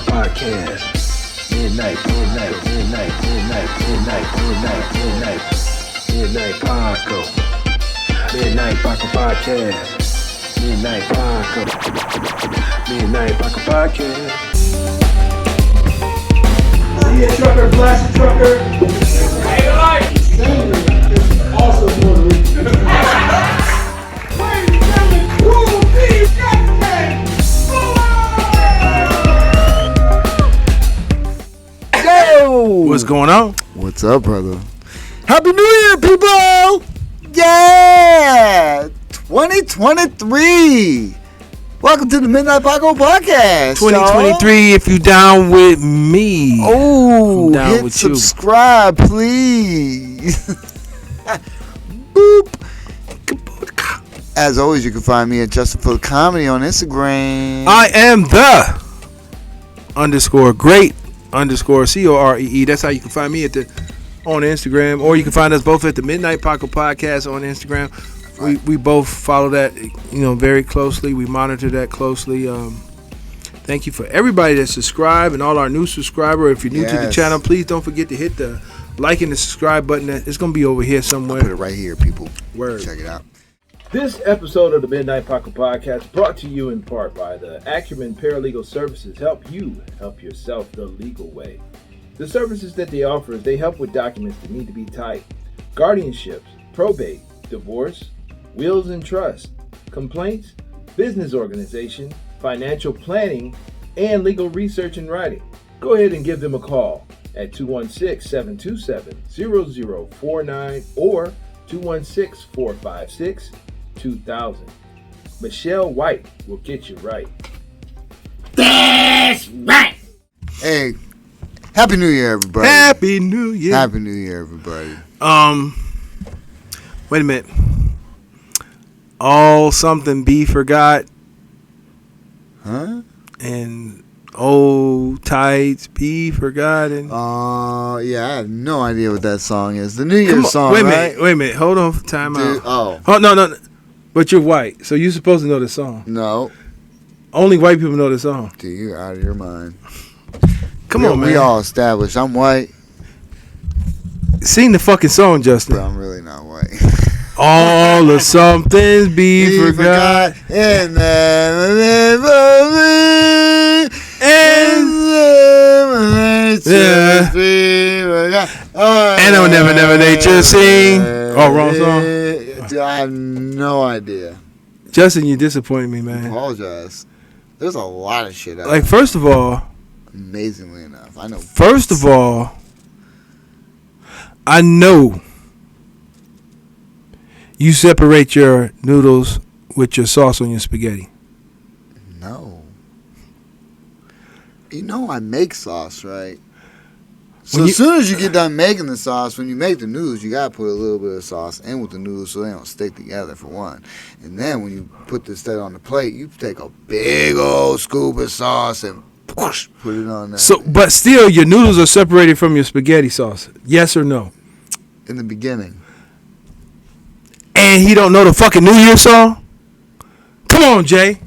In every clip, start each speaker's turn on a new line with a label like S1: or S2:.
S1: Podcast. Midnight Paco. Midnight Paco Podcast. Midnight Paco. Midnight Paco Podcast. Yeah, trucker, blast trucker. Hey, light. Also Puerto Rican. Ladies and gentlemen, Cool Beef Captain.
S2: Yo!
S3: What's going on?
S2: What's up, brother? Happy New Year, people! Yeah! 2023! Welcome to the Midnight Paco Podcast.
S3: 2023, if you down with me.
S2: Oh,
S3: I'm down
S2: hit
S3: with
S2: subscribe, please. Boop. As always, you can find me at Justin Full Comedy on Instagram.
S3: I am the _great _COREE. That's how you can find me on Instagram, or you can find us both at the Midnight Paco Podcast on Instagram. We both follow that, very closely. We monitor that closely. Thank you for everybody that subscribed and all our new subscribers. If you're new to the channel, please don't forget to hit the like and the subscribe button. It's going to be over here somewhere.
S2: I'll put it right here, people.
S3: Word.
S2: Check it out.
S1: This episode of the Midnight Paco Podcast brought to you in part by the Acumen Paralegal Services. Help you help yourself the legal way. The services that they offer is they help with documents that need to be typed, guardianships, probate, divorce, wills and trust, complaints, business organization, financial planning, and legal research and writing. Go ahead and give them a call at 216-727-0049 or 216-456-2000. Michelle White will get you right.
S2: That's right. Hey, Happy New Year, everybody.
S3: Happy New Year.
S2: Happy New Year, everybody.
S3: Wait a minute. All something be forgot.
S2: Huh?
S3: And old tights be forgotten.
S2: Yeah, I have no idea what that song is. The New Year's song,
S3: wait a
S2: right?
S3: minute. Wait a minute. Hold on for time out.
S2: Oh,
S3: no. But you're white, so you're supposed to know the song.
S2: no.
S3: Only white people know the song.
S2: Dude, you're out of your mind.
S3: Come on, man.
S2: We all established. I'm white,
S3: Sing the fucking song,
S2: but
S3: Justin.
S2: I'm really not white.
S3: All the somethings be forgot.
S2: And then
S3: And I'll never nature sing. Oh, wrong song.
S2: Dude, I have no idea.
S3: Justin, you disappoint me, man.
S2: Apologize. There's a lot of shit out
S3: Like,
S2: there.
S3: first of all,
S2: Amazingly enough, I know.
S3: First of all, I know you separate your noodles with your sauce on your spaghetti.
S2: No. You know I make sauce, right? So
S3: When
S2: as soon as you get done making the sauce, when you make the noodles, you gotta put a little bit of sauce in with the noodles so they don't stick together, for one. And then when you put this stuff on the plate, you take a big old scoop of sauce and whoosh, put it on there.
S3: So, but still, your noodles are separated from your spaghetti sauce. Yes or no?
S2: In the beginning.
S3: And he don't know the fucking New Year song? Come on, Jay.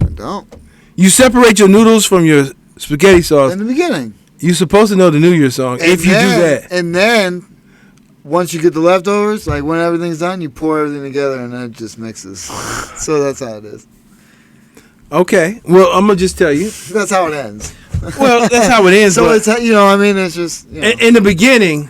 S2: I don't.
S3: You separate your noodles from your spaghetti sauce.
S2: In the beginning.
S3: You're supposed to know the New Year song if you do that.
S2: And then, once you get the leftovers, like when everything's done, you pour everything together and then it just mixes. So that's how it is.
S3: Okay. Well, I'm going to just tell you.
S2: That's how it ends.
S3: Well, that's how it ends.
S2: So
S3: but
S2: it's, it's just,
S3: in the beginning,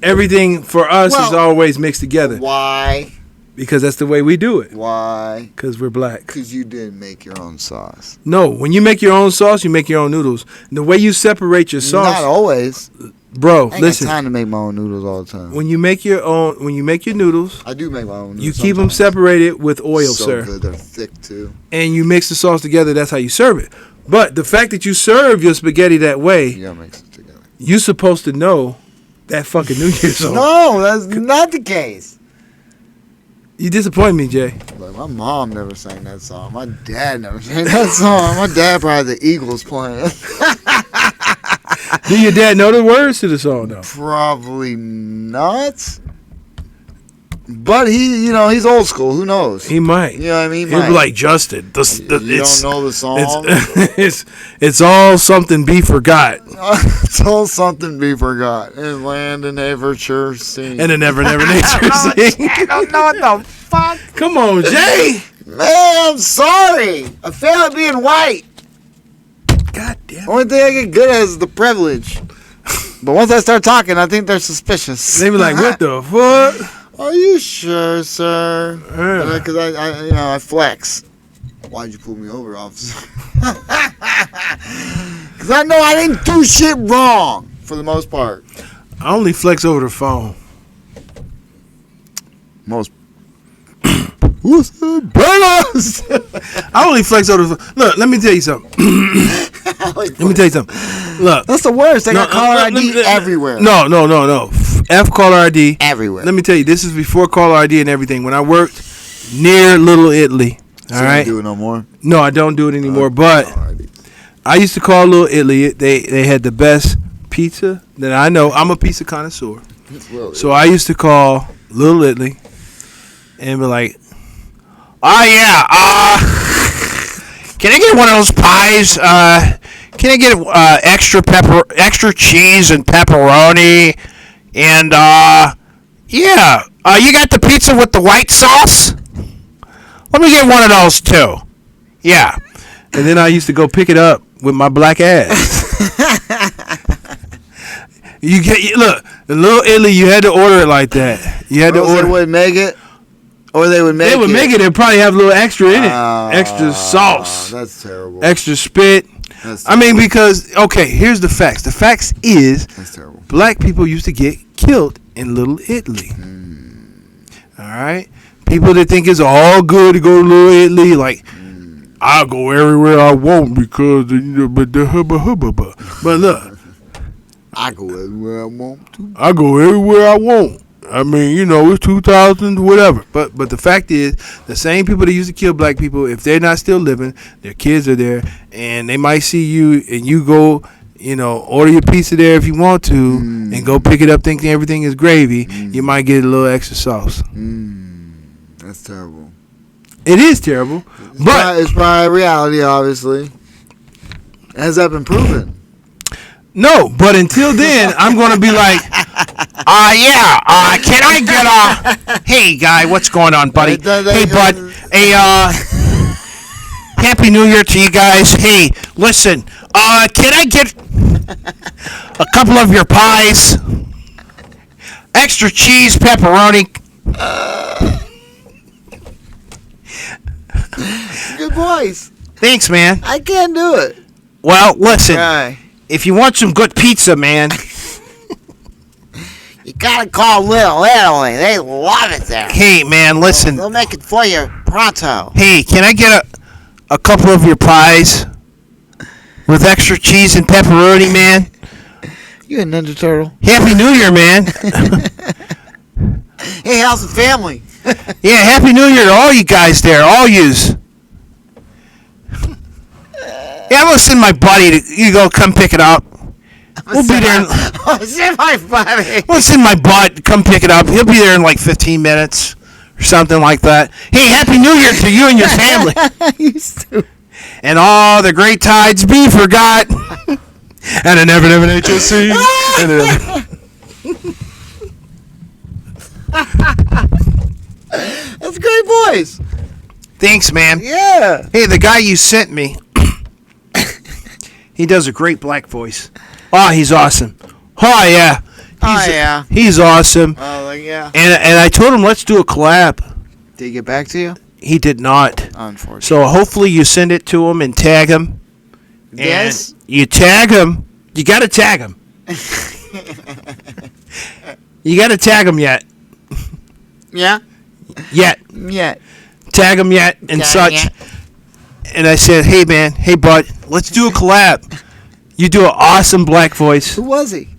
S3: everything for us is always mixed together.
S2: Why?
S3: Because that's the way we do it.
S2: Why?
S3: Because we're black.
S2: Because you didn't make your own sauce.
S3: No, when you make your own sauce, you make your own noodles. The way you separate your sauce,
S2: Not always.
S3: bro.
S2: I ain't
S3: Listen,
S2: got time to make my own noodles all the time.
S3: when you make your noodles,
S2: I do make my own noodles.
S3: you keep them separated with oil,
S2: so
S3: sir,
S2: good. They're thick too.
S3: and you mix the sauce together. That's how you serve it. But the fact that you serve your spaghetti that way,
S2: You gotta mix it together.
S3: you're supposed to know that fucking New Year's song.
S2: No, that's not the case.
S3: You disappoint me, Jay.
S2: Like, my mom never sang that song. My dad never sang that song. My dad probably had the Eagles playing.
S3: Do your dad know the words to the song, though?
S2: Probably not. But he's old school. Who knows?
S3: He might.
S2: You know what I mean?
S3: He'd be like Justin.
S2: You don't know the song?
S3: It's all something be forgot.
S2: It's all something be forgot. And land and ever sure sing.
S3: And a never nature sing.
S2: I don't know what the fuck.
S3: Come on, Jay.
S2: Man, I'm sorry. I fail at being white.
S3: God damn it.
S2: Only thing I get good at is the privilege. But once I start talking, I think they're suspicious.
S3: They be like, what the fuck?
S2: Are you sure, sir?
S3: Yeah.
S2: Because I flex. Why'd you pull me over, officer? Because I know I didn't do shit wrong, for the most part.
S3: I only flex over the phone.
S2: Most. What's the brothers?
S3: I only flex over the phone. Look, let me tell you something. Look.
S2: That's the worst. They got caller ID everywhere.
S3: No. F caller ID.
S2: Everywhere.
S3: Let me tell you, this is before caller ID and everything. When I worked near Little Italy. All right.
S2: You do it no more?
S3: No, I don't do it anymore. But I used to call Little Italy. They had the best pizza that I know. I'm a pizza connoisseur. So I used to call Little Italy and be like, oh, yeah, can I get one of those pies? Can I get extra cheese and pepperoni? And, yeah, you got the pizza with the white sauce? Let me get one of those, too. Yeah. And then I used to go pick it up with my black ass. Look, the Little Italy, you had to order it like that. You had to order.
S2: They wouldn't make it? Or they would make it?
S3: They would make it. They'd probably have a little extra in it. Extra sauce.
S2: That's terrible.
S3: Extra spit. I mean, because, okay, here's the facts. The facts is
S2: that's terrible. Black
S3: people used to get killed in Little Italy. All right? People that think it's all good to go to Little Italy, like, I'll go everywhere I want because, but look.
S2: I go everywhere I want to.
S3: I go everywhere I want. I mean, it's 2000s, whatever. But the fact is, the same people that used to kill black people, if they're not still living, their kids are there, and they might see you, and you go, order your pizza there if you want to, and go pick it up thinking everything is gravy, you might get a little extra sauce.
S2: That's terrible.
S3: It is terrible. But
S2: it's probably reality, obviously. Has that been proven?
S3: No, but until then, I'm going to be like, can I get hey, guy, what's going on, buddy? Hey, bud, Happy New Year to you guys. Hey, listen, can I get a couple of your pies? Extra cheese, pepperoni.
S2: Good voice.
S3: Thanks, man.
S2: I can't do it.
S3: Well, listen.
S2: Right.
S3: If you want some good pizza, man,
S2: you gotta call Little Italy. They love it there.
S3: Hey, man, listen.
S2: They'll make it for you pronto.
S3: Hey, can I get a couple of your pies with extra cheese and pepperoni, man?
S2: You a Ninja Turtle.
S3: Happy New Year, man.
S2: Hey, how's the family?
S3: Yeah, Happy New Year to all you guys there, all yous. Yeah, I'm gonna send my buddy you go come pick it up. We'll be there.
S2: Send my buddy.
S3: We'll send my bud come pick it up. He'll be there in like 15 minutes or something like that. Hey, Happy New Year to you and your family.
S2: You stupid.
S3: And all the great tides be forgot. And a never HOC.
S2: That's a great voice.
S3: Thanks, man.
S2: Yeah.
S3: Hey, the guy you sent me. He does a great black voice. Oh, he's awesome. Oh, yeah. He's awesome.
S2: Oh, yeah.
S3: And I told him, let's do a collab.
S2: Did he get back to you?
S3: He did not.
S2: Unfortunately.
S3: So hopefully you send it to him and tag him.
S2: Yes.
S3: And you tag him. You got to tag him. You got to tag him yet.
S2: Yeah?
S3: Yet. Tag him yet and such.
S2: Yet.
S3: And I said, hey, man. Hey, bud. Let's do a collab. You do an awesome black voice.
S2: Who was he?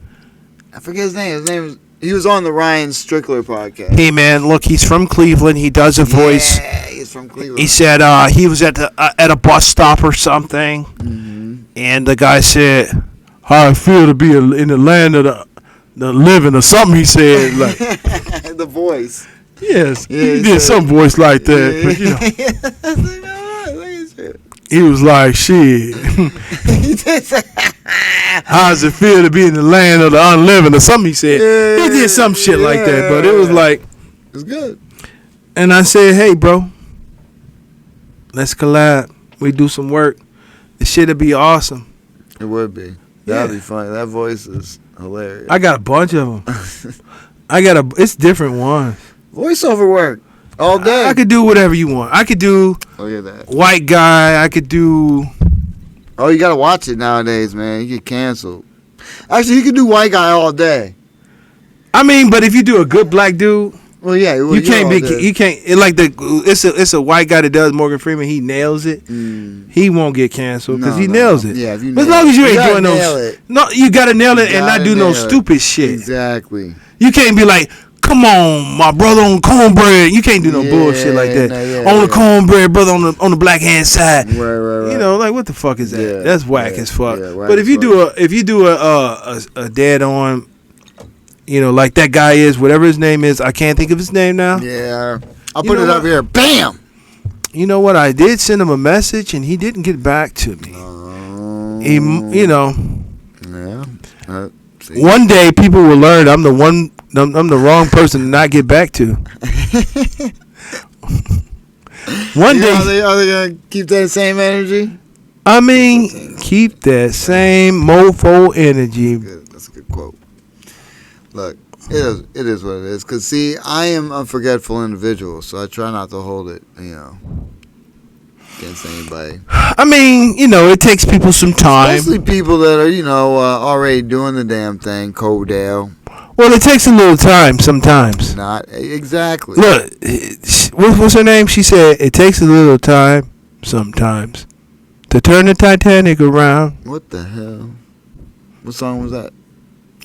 S2: I forget his name. He was on the Ryan Strickler podcast.
S3: Hey, man. Look, he's from Cleveland. He does a voice.
S2: Yeah, he's from Cleveland.
S3: He said he was at a bus stop or something.
S2: Mm-hmm.
S3: And the guy said, how I feel to be in the land of the living or something, he said. Like,
S2: the voice.
S3: Yes,
S2: Yeah,
S3: he did some voice like that.
S2: Yeah.
S3: But, you know,
S2: I was like, all right, look at
S3: he was like, shit.
S2: He did say,
S3: How does it feel to be in the land of the unliving or something he said.
S2: Yeah,
S3: He did some shit like that, but it was like,
S2: it's good.
S3: and I said, hey, bro, let's collab. We do some work. The shit'll be awesome.
S2: It would be. That'd be funny. That voice is hilarious.
S3: I got a bunch of them. It's different ones.
S2: Voiceover work all day.
S3: I could do whatever you want. I could do
S2: Look at that.
S3: white guy. I could do.
S2: Oh, you gotta watch it nowadays, man. You get canceled. Actually, you can do white guy all day.
S3: I mean, but if you do a good black dude,
S2: Well, yeah, well,
S3: you can't
S2: all
S3: be.
S2: day.
S3: You can't. It's a white guy that does Morgan Freeman. He nails it. He won't get canceled because he nails it.
S2: Yeah, if you
S3: But as
S2: nail
S3: long as you
S2: it.
S3: ain't
S2: gotta
S3: doing
S2: nail
S3: those.
S2: it.
S3: No, you gotta nail it
S2: You
S3: and not
S2: gotta
S3: do no
S2: nail it.
S3: stupid shit.
S2: Exactly.
S3: You can't be like, come on, my brother on cornbread. You can't do no bullshit like that. On the cornbread, brother on the black hand side.
S2: Right.
S3: You know, like what the fuck is that?
S2: Yeah,
S3: That's whack
S2: yeah,
S3: as fuck.
S2: yeah, whack
S3: But
S2: as
S3: if you do a dead on, you know, like that guy is, whatever his name is, I can't think of his name now.
S2: Yeah. I'll
S3: You
S2: put
S3: know
S2: it up
S3: what?
S2: here. Bam!
S3: You know what? I did send him a message and he didn't get back to me. He, you know,
S2: Yeah. See.
S3: one day people will learn I'm the wrong person to not get back to. One day,
S2: Are they going to keep that same energy?
S3: I mean, keep that same mofo energy.
S2: That's a good quote. Look, it is what it is. Because, see, I am a forgetful individual, so I try not to hold it, against anybody.
S3: I mean, you know, it takes people some time.
S2: Especially people that are, already doing the damn thing, Codell.
S3: Well, it takes a little time sometimes.
S2: Not exactly.
S3: Look, what's her name? She said it takes a little time sometimes to turn the Titanic around.
S2: What the hell? What song was that?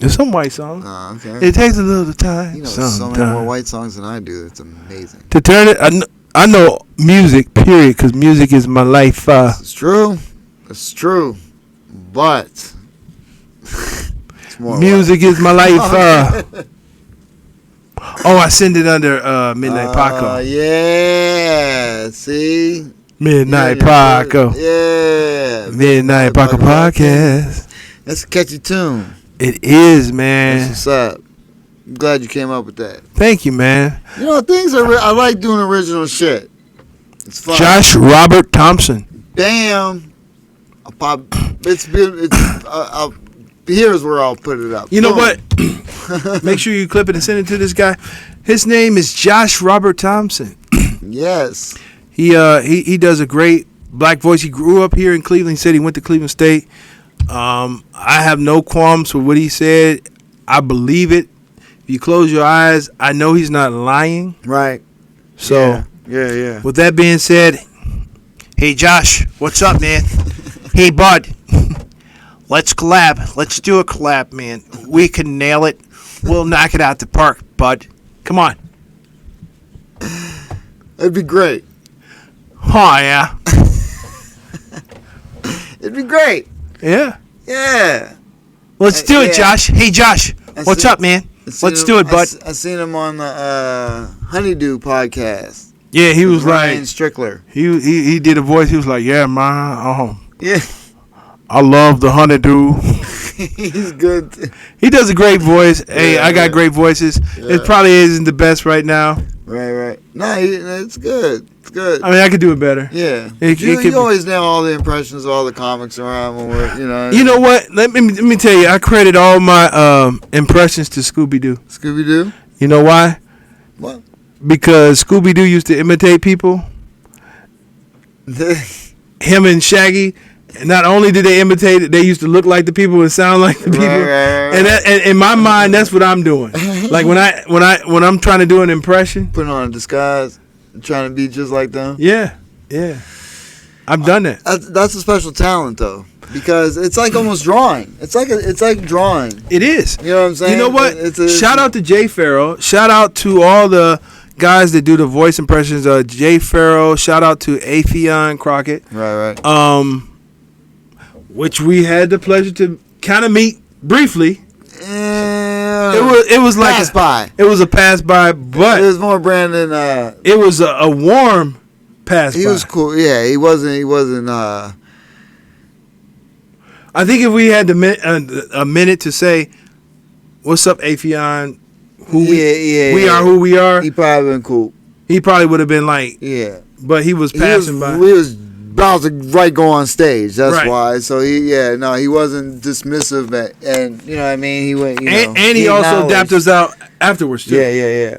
S3: It's some white song.
S2: Oh, okay.
S3: It takes a little time.
S2: You know so many more
S3: sometimes
S2: white songs than I do. It's amazing.
S3: to turn it. I know music, period, because music is my life.
S2: It's true. It's true. But it's more
S3: Music is my life. Oh, I send it under Midnight Paco.
S2: Yeah. See?
S3: Midnight
S2: Yeah,
S3: Paco.
S2: Yeah.
S3: Midnight Paco podcast.
S2: That's a catchy tune.
S3: It is,
S2: That's
S3: man.
S2: what's up. I'm glad you came up with that.
S3: Thank you, man.
S2: You know, things are. I like doing original shit. It's fun.
S3: Josh Robert Thompson.
S2: Damn. I'll pop. It's been. Here's where I'll put it up.
S3: You know
S2: Boom.
S3: what? Make sure you clip it and send it to this guy. His name is Josh Robert Thompson.
S2: Yes.
S3: He does a great black voice. He grew up here in Cleveland. He said he went to Cleveland State. I have no qualms with what he said. I believe it. If you close your eyes, I know he's not lying.
S2: Right.
S3: So,
S2: Yeah.
S3: with that being said, hey Josh, what's up, man? Hey Bud, let's collab. Let's do a collab, man. We can nail it. We'll knock it out the park, Bud. Come on.
S2: It'd be great.
S3: Oh yeah.
S2: It'd be great.
S3: Yeah.
S2: Yeah.
S3: Let's do it,
S2: yeah.
S3: Josh. Hey Josh, what's up, man? Let's do it, Bud.
S2: I seen him on the Honeydew podcast.
S3: Yeah, he was
S2: Ryan
S3: like,
S2: Strickler.
S3: he did a voice. He was like, yeah, man.
S2: Yeah.
S3: I love the honeydew.
S2: He's good.
S3: He does a great voice. Hey,
S2: Yeah,
S3: I got
S2: yeah.
S3: great voices.
S2: Yeah.
S3: It probably isn't the best right now.
S2: Right. No, it's good. It's good.
S3: I mean, I could do it better.
S2: Yeah.
S3: It could be-
S2: You always nail all the impressions of all the comics around when we're,
S3: You know what? Let me tell you. I credit all my impressions to Scooby Doo.
S2: Scooby Doo.
S3: You know why?
S2: What?
S3: Because Scooby Doo used to imitate people. Him and Shaggy. And not only did they imitate it, they used to look like the people and sound like the people.
S2: Right.
S3: And in my mind, that's what I'm doing. Like when I'm trying to do an impression.
S2: Putting on a disguise, trying to be just like them.
S3: Yeah. I've done that.
S2: That's a special talent, though, because it's like almost drawing. It's like drawing.
S3: It is.
S2: You know what I'm saying?
S3: You know what?
S2: It's
S3: Shout out to Jay Farrell. Shout out to all the guys that do the voice impressions. Jay Farrell. Shout out to Afion Crockett.
S2: Right.
S3: Which we had the pleasure to kind of meet briefly.
S2: Yeah.
S3: it was like
S2: pass by.
S3: It was a pass by, but
S2: It was more Brandon.
S3: it was a warm pass by.
S2: He was cool. Yeah, he wasn't.
S3: I think if we had a minute to say, "What's up, Afion? We are who we are."
S2: He probably been cool.
S3: He probably would have been like,
S2: Yeah,
S3: but he was passing by.
S2: He was about to go on stage. That's
S3: Right.
S2: why. So he wasn't dismissive, and you know what I mean. He went,
S3: and he also dapped us out afterwards too.
S2: Yeah.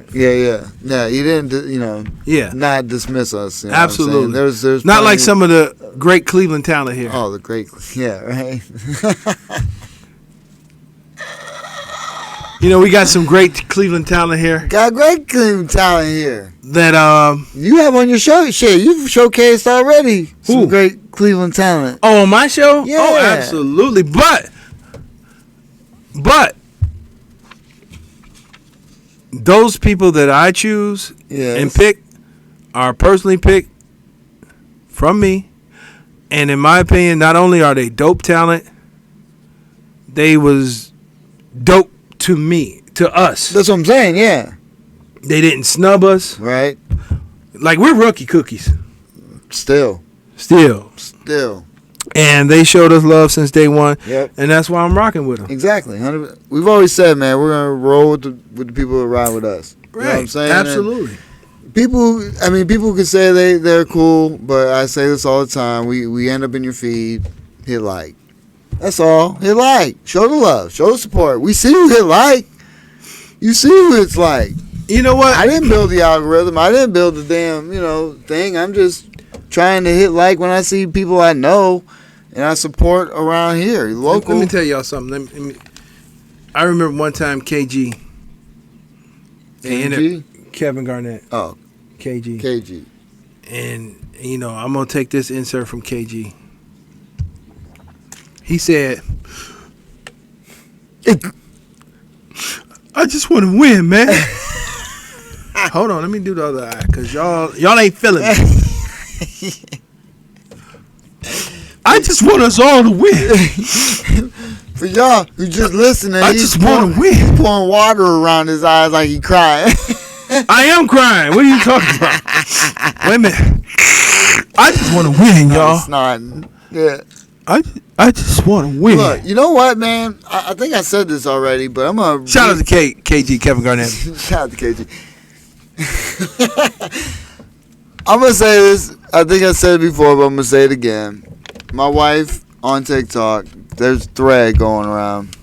S2: He didn't,
S3: Yeah.
S2: not dismiss us. You know
S3: Absolutely.
S2: What I'm saying? There's
S3: Not like
S2: plenty-
S3: some of the great Cleveland talent here.
S2: Oh, the great, yeah, right.
S3: We got some great Cleveland talent here
S2: Got great Cleveland talent here.
S3: that
S2: You have on your show, shit. You've showcased already some
S3: Who?
S2: great Cleveland talent.
S3: Oh, on my show?
S2: Yeah.
S3: Oh, absolutely. But those people that I choose
S2: Yes.
S3: and pick are personally picked from me. And in my opinion, not only are they dope talent, they was dope to me, to us.
S2: That's what I'm saying. Yeah.
S3: They didn't snub us.
S2: Right.
S3: Like, we're rookie cookies
S2: Still.
S3: still. And they showed us love since day one.
S2: Yep.
S3: And that's why I'm rocking with them.
S2: Exactly. 100%. We've always said, man, we're gonna roll with the people that ride with us. You know what I'm saying?
S3: Absolutely.
S2: And people can say they're cool, but I say this all the time. We end up in your feed. Hit like. That's all. Hit like. Show the love. Show the support. We see you hit like. You see what it's like.
S3: You know what?
S2: I didn't build the algorithm. I didn't build the damn, thing. I'm just trying to hit like when I see people I know and I support around here, local.
S3: Let me tell y'all something. I remember one time KG.
S2: KG?
S3: Kevin Garnett.
S2: Oh,
S3: KG.
S2: KG.
S3: And, I'm going to take this insert from KG. He said, I just want to win, man. Hold on, let me do the other eye, because y'all ain't feeling me. I just want us all to win.
S2: For y'all who just listening,
S3: I just want to win.
S2: He's pouring water around his eyes like he crying.
S3: I am crying. What are you talking about? Wait a minute. I just want to win, y'all.
S2: Snorting. Yeah.
S3: I just want to win.
S2: Look, you know what, man? I think I said this already, but I'm gonna
S3: Shout out to KG, Kevin Garnett.
S2: Shout out to KG. I'm gonna say this. I think I said it before, but I'm gonna say it again. My wife on TikTok, there's a thread going around.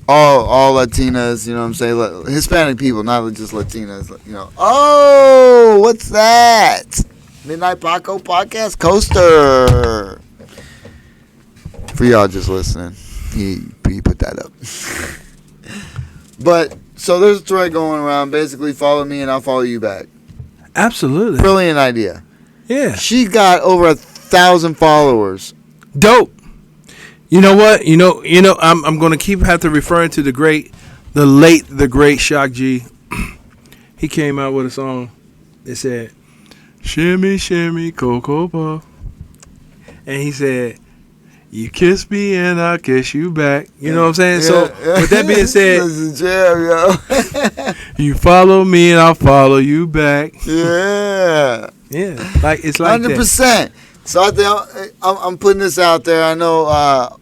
S2: All Latinas, you know what I'm saying? Hispanic people, not just Latinas. Oh, what's that? Midnight Paco Podcast Coaster. For y'all just listening, he put that up. But so there's a thread going around. Basically, follow me and I'll follow you back.
S3: Absolutely.
S2: Brilliant idea.
S3: Yeah.
S2: She got over 1,000 followers.
S3: Dope. You know what? I'm gonna have to referring to the late Shock G. He came out with a song that said, "Shimmy, shimmy, Cocoa Puff," and he said, "You kiss me and I'll kiss you back." You know what I'm saying? So with that being said,
S2: this is jam, yo.
S3: you follow me and I'll follow you back.
S2: Yeah.
S3: Yeah, it's like
S2: 100%.
S3: that.
S2: So I think I'm putting this out there. I know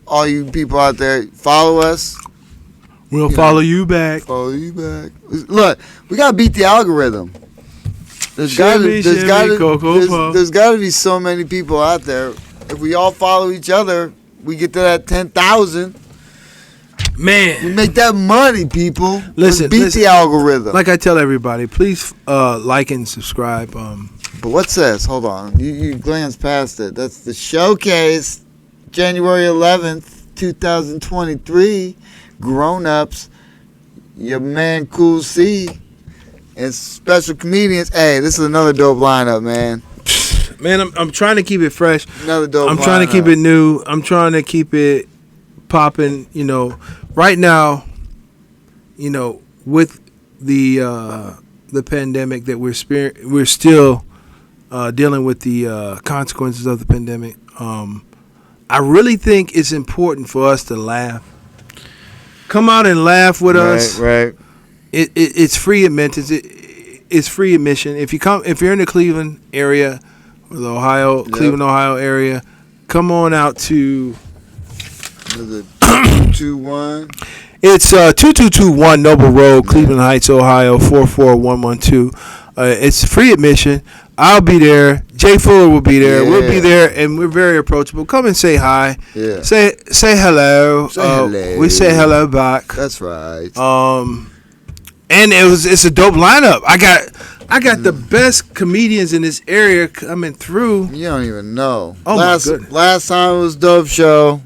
S2: all you people out there, follow us.
S3: We'll follow you back.
S2: Follow you back. Look, we gotta beat the algorithm. There's got to be so many people out there. If we all follow each other, we get to that 10,000.
S3: Man,
S2: we make that money, people.
S3: Listen,
S2: beat the algorithm.
S3: Like I tell everybody, please like and subscribe.
S2: But what's this? Hold on. You glanced past it. That's the showcase, January 11th, 2023. Grown-ups, your man Cool C, and special comedians. Hey, this is another dope lineup, man.
S3: Man, I'm trying to keep it fresh.
S2: Another dope
S3: I'm trying to keep it new. I'm trying to keep it popping. Right now, with the pandemic that we're still dealing with the consequences of the pandemic. I really think it's important for us to laugh. Come out and laugh with us.
S2: Right.
S3: It's free admittance. It's free admission. If you're in the Cleveland area or the Cleveland, Ohio area, come on out to.
S2: Was it 221?
S3: It's 2221 Noble Road, Cleveland Heights, Ohio 44112. It's free admission. I'll be there. Jay Fuller will be there.
S2: Yeah.
S3: We'll be there, and we're very approachable. Come and say hi.
S2: Yeah.
S3: Say hello.
S2: Say hello.
S3: We say hello back.
S2: That's right.
S3: And it's a dope lineup. I got the best comedians in this area coming through.
S2: You don't even know.
S3: Oh my goodness.
S2: Last time was dope show.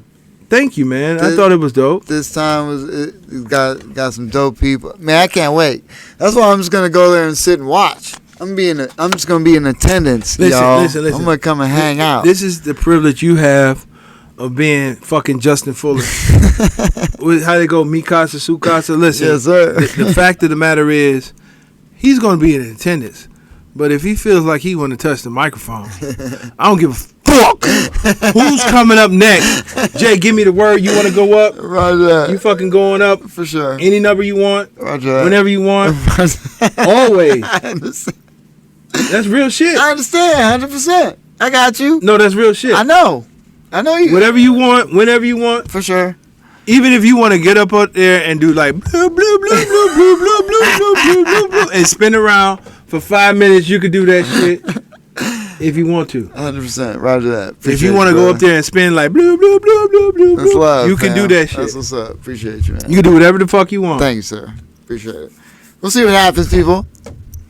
S3: Thank you, man. I thought it was dope.
S2: This time it got some dope people. Man, I can't wait. That's why I'm just gonna go there and sit and watch. I'm just gonna be in attendance, y'all.
S3: Listen.
S2: I'm gonna come and hang out.
S3: This is the privilege you have of being fucking Justin Fuller. How they go, Mikasa, Sukasa. Listen,
S2: Yes, sir.
S3: The fact of the matter is, he's gonna be in attendance. But if he feels like he want to touch the microphone, I don't give a fuck. Who's coming up next? Jay, give me the word. You want to go up?
S2: Roger that.
S3: You fucking going up?
S2: For sure.
S3: Any number you want.
S2: Roger that.
S3: Whenever you want. Always.
S2: I understand.
S3: That's real shit.
S2: I understand, 100%. I got you.
S3: No, that's real shit.
S2: I know you.
S3: Whatever you want, whenever you want.
S2: For sure.
S3: Even if you want to get up there and do like blue, blue, blue, blue, blue, blue, blue, blue, blue, blue, blue, and spin around for 5 minutes, you could do that shit if you want to.
S2: 100%. Roger that.
S3: If you want to go up there and spin like blue, blue, blue, blue, blue,
S2: That's
S3: blue,
S2: love,
S3: you can
S2: fam.
S3: do that shit.
S2: That's what's up. Appreciate you, man.
S3: You can do whatever the fuck you want.
S2: Thank you, sir. Appreciate it. We'll see what happens, people.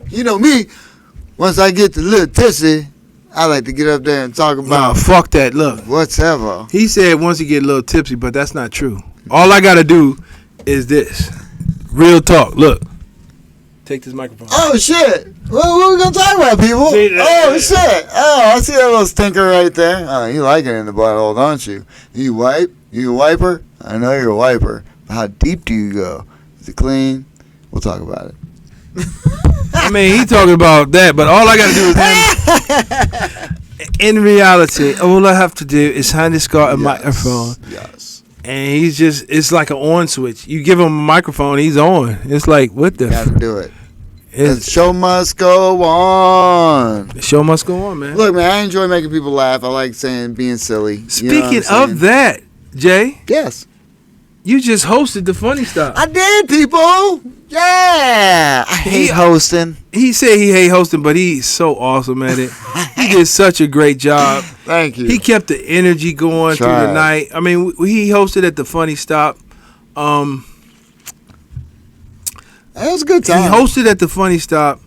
S2: You know me. Once I get the little tipsy, I like to get up there and talk
S3: Nah,
S2: about
S3: fuck that. Look,
S2: whatever.
S3: he said once he get a little tipsy, but that's not true. All I gotta do is this. Real talk. Look. Take this microphone.
S2: Oh, shit. What we going to talk about, people?
S3: See that?
S2: Oh, shit. Oh, I see that little stinker right there. Oh, you like it in the butthole, don't you? You wipe? You a wiper? I know you're a wiper. How deep do you go? Is it clean? We'll talk about it.
S3: I mean, he talking about that, but all I gotta do is in reality, all I have to do is hand this guy a microphone.
S2: Yes.
S3: And he's just, it's like an on switch. You give him a microphone, he's on. It's like, what the
S2: You got to do it. The
S3: The
S2: show must go on.
S3: show must go on, man.
S2: Look, man, I enjoy making people laugh. I like being silly. You know what
S3: Speaking
S2: I'm saying?
S3: of that, Jay,
S2: Yes.
S3: you just hosted the funny stuff.
S2: I did, people. Yeah. I hate hosting.
S3: He said he hate hosting, but he's so awesome at it. He did such a great job.
S2: Thank you.
S3: He kept the energy going through the
S2: Tried.
S3: night. I mean, he hosted at the Funny Stop.
S2: It was a good
S3: He
S2: time.
S3: hosted at the Funny Stop.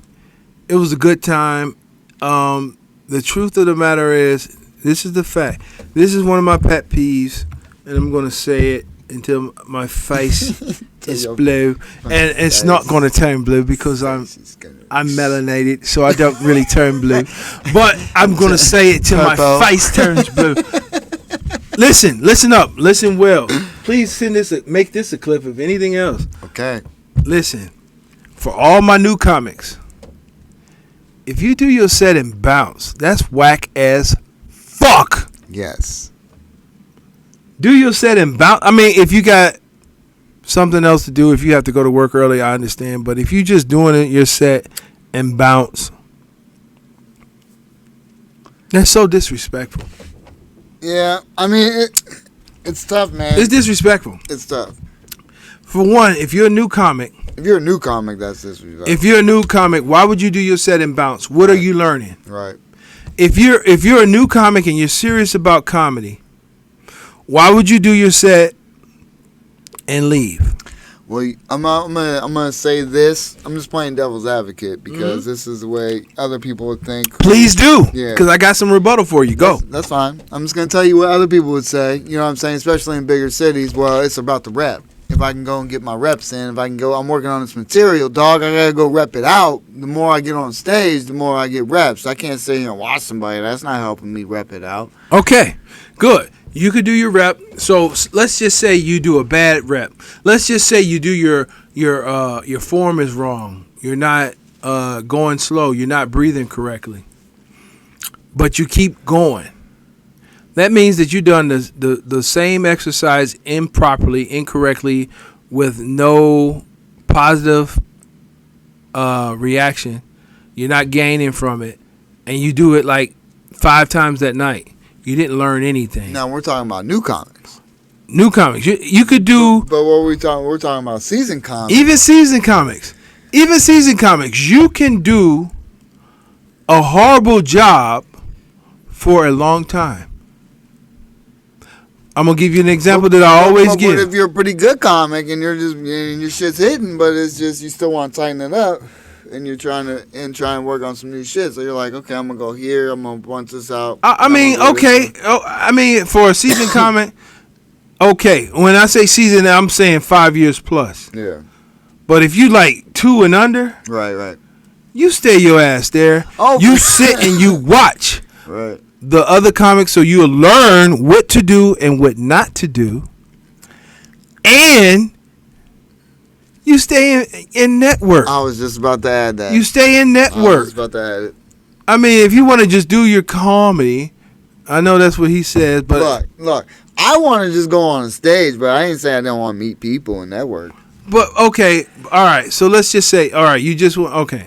S3: It was a good time. The truth of the matter is, this is the fact. This is one of my pet peeves, and I'm going to say it until my face is blue. And it's not going to turn blue because I'm melanated, so I don't really turn blue. But I'm going to say it till my
S2: Purple.
S3: face turns blue. Listen up. Listen well. Please make this a clip of anything else.
S2: Okay.
S3: Listen, for all my new comics, if you do your set and bounce, that's whack as fuck.
S2: Yes.
S3: Do your set and bounce. I mean, if you got something else to do, if you have to go to work early, I understand. But if you just doing it your set and bounce, that's so disrespectful.
S2: Yeah. I mean, it's tough, man.
S3: It's disrespectful.
S2: It's tough.
S3: For one, if you're a new comic,
S2: If you're a new comic, that's disrespectful.
S3: if you're a new comic, why would you do your set and bounce? What are you learning?
S2: Right.
S3: If you're a new comic and you're serious about comedy, why would you do your set and leave?
S2: Well, I'm gonna say this. I'm just playing devil's advocate because this is the way other people would think.
S3: Please do,
S2: Yeah.
S3: because I got some rebuttal for you. Go.
S2: That's fine. I'm just gonna tell you what other people would say. You know what I'm saying? Especially in bigger cities. Well, it's about the rep. If I can go and get my reps in, if I can go, I'm working on this material, dog. I gotta go rep it out. The more I get on stage, the more I get reps. I can't sit here and watch somebody. That's not helping me rep it out.
S3: Okay, good. You could do your rep. So let's just say you do a bad rep. Let's just say you do your form is wrong. You're not going slow. You're not breathing correctly. But you keep going. That means that you've done the same exercise improperly, incorrectly, with no positive reaction, you're not gaining from it, and you do it like 5 times that night, you didn't learn anything.
S2: Now we're talking about new comics.
S3: New comics, you could do.
S2: But what we're talking about season comics.
S3: Even season comics, you can do a horrible job for a long time. I'm gonna give you an example that I always give.
S2: What if you're a pretty good comic and your shit's hidden, but it's just you still want to tighten it up, and you're trying to work on some new shit. So you're like, okay, I'm gonna go here. I'm gonna punch this out.
S3: I mean, okay. I mean, for a season comic, okay. When I say season, I'm saying 5 years plus.
S2: Yeah.
S3: But if you like 2 and under,
S2: right,
S3: you stay your ass there.
S2: Oh,
S3: you sit and you watch.
S2: Right.
S3: The other comics, so you'll learn what to do and what not to do, and you stay in network.
S2: I was just about to add that.
S3: You stay in network.
S2: I was about to add it.
S3: I mean, if you want to just do your comedy, I know that's what he says, but
S2: look, I want to just go on a stage, but I ain't saying I don't want to meet people and network.
S3: But okay, all right. So let's just say, all right, you just want okay.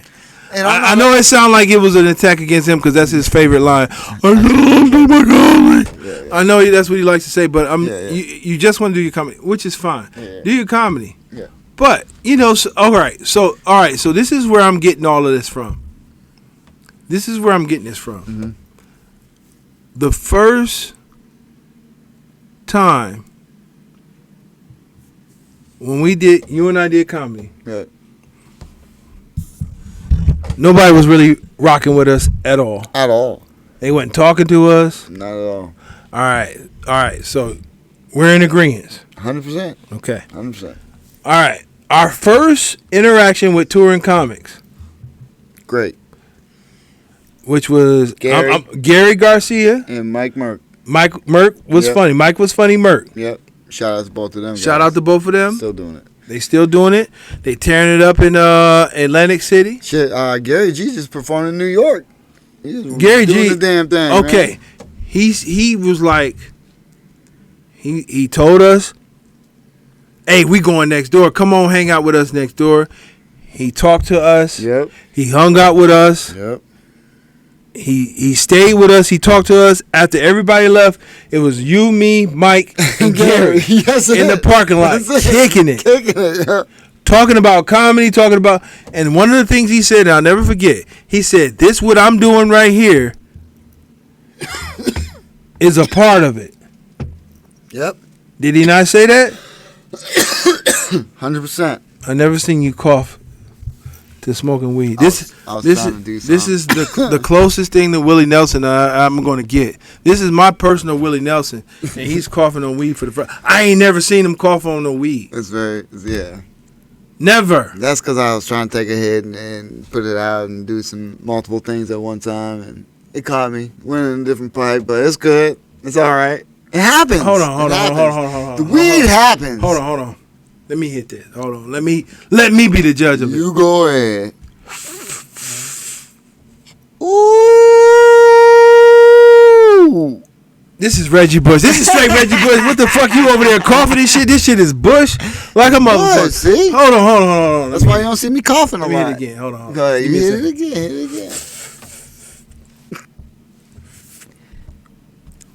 S2: And
S3: I know it sounded like it was an attack against him because that's his favorite line. I do my comedy.
S2: Yeah.
S3: I know that's what he likes to say, but
S2: Yeah.
S3: You just want to do your comedy, which is fine.
S2: Yeah.
S3: Do your comedy.
S2: Yeah.
S3: But all right. So this is where I'm getting all of this from. This is where I'm getting this from.
S2: Mm-hmm.
S3: The first time when you and I did comedy.
S2: Yeah.
S3: Nobody was really rocking with us at all.
S2: At all.
S3: They wasn't talking to us.
S2: Not at all.
S3: All right. So we're in agreement.
S2: 100%.
S3: Okay.
S2: 100%.
S3: All right. Our first interaction with touring comics,
S2: Great.
S3: which was Gary Garcia
S2: And Mike Merck.
S3: Mike Merck was
S2: Yep.
S3: funny. Mike was funny. Merck.
S2: Yep. Shout out to both of them.
S3: Shout
S2: guys.
S3: out to both of them.
S2: Still doing it.
S3: They still doing it. They tearing it up in Atlantic City.
S2: Shit, Gary G just performed in New York.
S3: Gary
S2: doing
S3: G,
S2: the damn thing.
S3: Okay,
S2: Man.
S3: he was like, he told us, hey, we going next door. Come on, hang out with us next door. He talked to us.
S2: Yep.
S3: He hung out with us.
S2: Yep.
S3: He stayed with us. He talked to us. After everybody left, it was you, me, Mike, and Gary
S2: Yes,
S3: in the parking lot, kicking it.
S2: Yeah.
S3: Talking about comedy, and one of the things he said, and I'll never forget, he said, this what I'm doing right here is a part of it.
S2: Yep.
S3: Did he not say that?
S2: 100%.
S3: I never seen you cough to smoking weed.
S2: I was trying to do
S3: this is the closest thing to Willie Nelson I'm going to get. This is my personal Willie Nelson, and he's coughing on weed for the first. I ain't never seen him cough on no weed.
S2: Yeah.
S3: Never.
S2: That's because I was trying to take a hit and put it out and do some multiple things at one time, and it caught me. Went in a different pipe, but it's good. It's all right. It happens.
S3: Hold on.
S2: The weed happens.
S3: Hold on. Let me hit this. Hold on. Let me be the judge of it.
S2: You go ahead. Ooh.
S3: This is Reggie Bush. This is straight Reggie Bush. What the fuck you over there coughing and shit? This shit is Bush like a motherfucker.
S2: See?
S3: Hold on.
S2: That's why you don't see me coughing a
S3: Let me
S2: lot.
S3: hit it again. Hold on.
S2: Go ahead.
S3: Give
S2: You
S3: me a
S2: hit it
S3: second.
S2: again. Hit it again.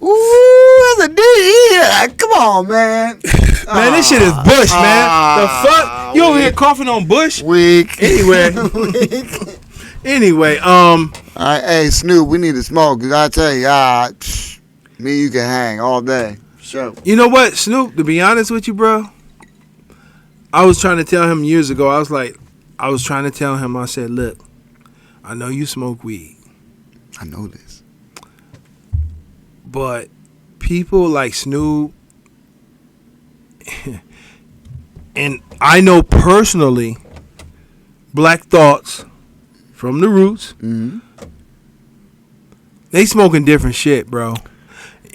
S2: Ooh, that's a D. Yeah. Come on, man.
S3: Man, this shit is Bush, man. The fuck? You over here coughing on Bush?
S2: Weak.
S3: Anyway. Anyway,
S2: All right, hey, Snoop, we need to smoke. Cause I tell you, me and you can hang all day. Sure.
S3: you know what, Snoop, to be honest with you, bro, I was trying to tell him years ago, I said, look, I know you smoke weed,
S2: I know this.
S3: but people like Snoop, and I know personally, Black Thoughts from the Roots,
S2: Mm-hmm.
S3: they smoking different shit, bro.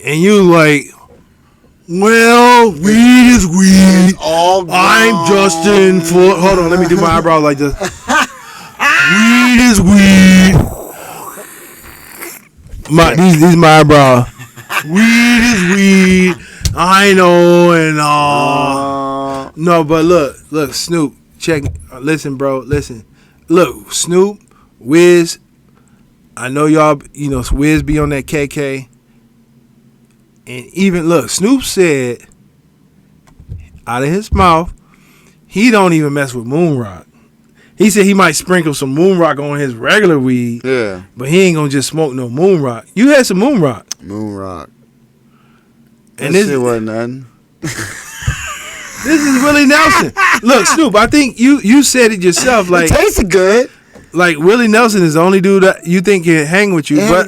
S3: And you like, well, weed is weed.
S2: All
S3: I'm Justin for. Hold on, let me do my eyebrow like this. Weed is weed. These my eyebrow. Weed is weed. I know and No, but look, Snoop, check. Listen, bro, listen. Look, Snoop, Wiz. I know y'all. Wiz be on that KK. And even look, Snoop said out of his mouth, he don't even mess with moon rock. He said he might sprinkle some moon rock on his regular weed.
S2: Yeah.
S3: But he ain't gonna just smoke no moon rock. You had some moon rock.
S2: Moon rock.
S3: And
S2: this shit wasn't nothing.
S3: This is Willie Nelson. Look, Snoop, I think you said it yourself. Like,
S2: it tasted good.
S3: Like, Willie Nelson is the only dude that you think can hang with you. But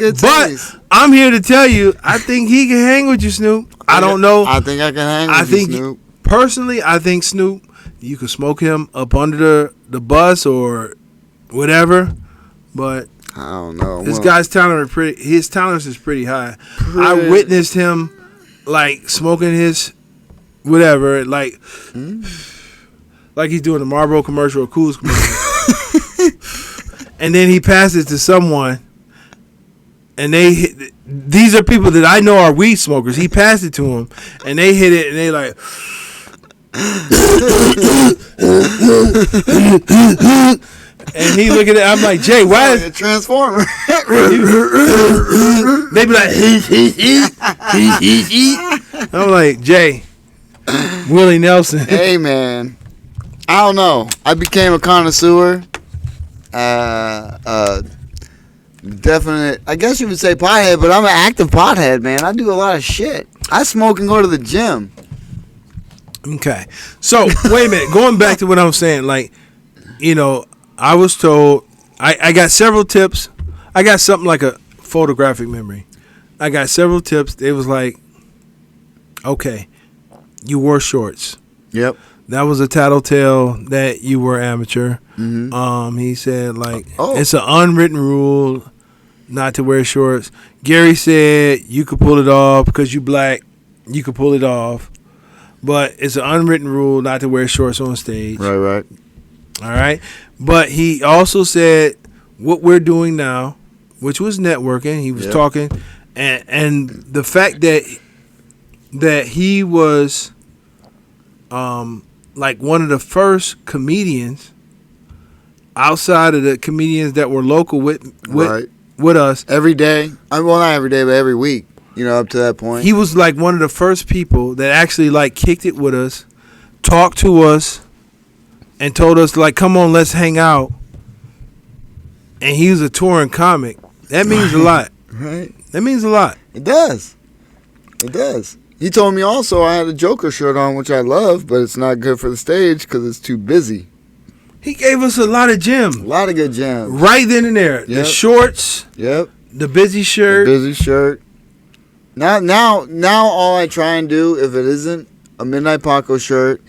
S3: I'm here to tell you, I think he can hang with you, Snoop. I don't know.
S2: I think I can hang with you, Snoop.
S3: Personally, I think Snoop, you could smoke him up under the bus or whatever. But
S2: I don't know.
S3: This guy's his tolerance is pretty high. I witnessed him like smoking his whatever, like he's doing a Marlboro commercial or Cool's commercial. And then he passes it to someone, and these are people that I know are weed smokers. He passed it to them, and they hit it, and they like, and he look at it. I'm like, Jay, why is
S2: a transformer?
S3: They be like, I'm like, Jay, Willie Nelson.
S2: Hey man, I don't know. I became a connoisseur. Definite, I guess you would say pothead, but I'm an active pothead, man. I do a lot of shit. I smoke and go to the gym.
S3: Okay. So, wait a minute. Going back to what I was saying, like, I was told, I got several tips. I got something like a photographic memory. I got several tips. It was like, okay, you wore shorts.
S2: Yep.
S3: That was a tattletale that you were amateur.
S2: Mm-hmm.
S3: He said, like, it's an unwritten rule not to wear shorts. Gary said you could pull it off because you black. You could pull it off. But it's an unwritten rule not to wear shorts on stage.
S2: Right.
S3: All right? But he also said what we're doing now, which was networking. He was talking. And the fact that he was like one of the first comedians outside of the comedians that were local with us
S2: every day. Well, not every day, but every week. Up to that point,
S3: he was like one of the first people that actually like kicked it with us, talked to us, and told us like, "Come on, let's hang out." And he was a touring comic. That means a lot.
S2: Right.
S3: That means a lot.
S2: It does. It does. He told me also I had a Joker shirt on, which I love, but it's not good for the stage because it's too busy.
S3: He gave us a lot of gems.
S2: A lot of good gems.
S3: Right then and there. Yep. The shorts.
S2: Yep.
S3: The busy shirt.
S2: The busy shirt. Now all I try and do, if it isn't a Midnight Paco shirt,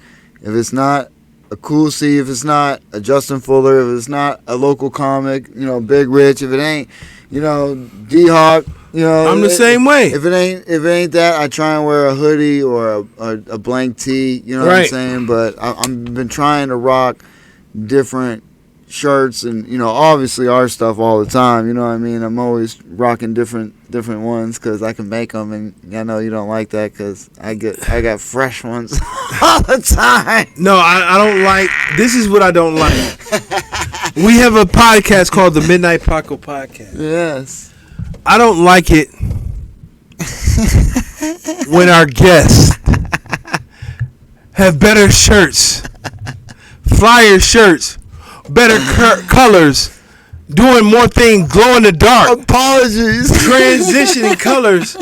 S2: if it's not a Cool C, if it's not a Justin Fuller, if it's not a local comic, Big Rich, if it ain't, D-Hawk,
S3: I'm the same way.
S2: If it ain't that, I try and wear a hoodie or a blank tee, what I'm saying? But I've been trying to rock different shirts and, obviously our stuff all the time, I'm always rocking different ones because I can make them, and I know you don't like that because I got fresh ones all the time.
S3: No, I don't like, this is what I don't like. We have a podcast called the Midnight Paco Podcast.
S2: Yes.
S3: I don't like it when our guests have better shirts, flyer shirts, better colors, doing more things, glow in the dark.
S2: Apologies.
S3: Transitioning colors.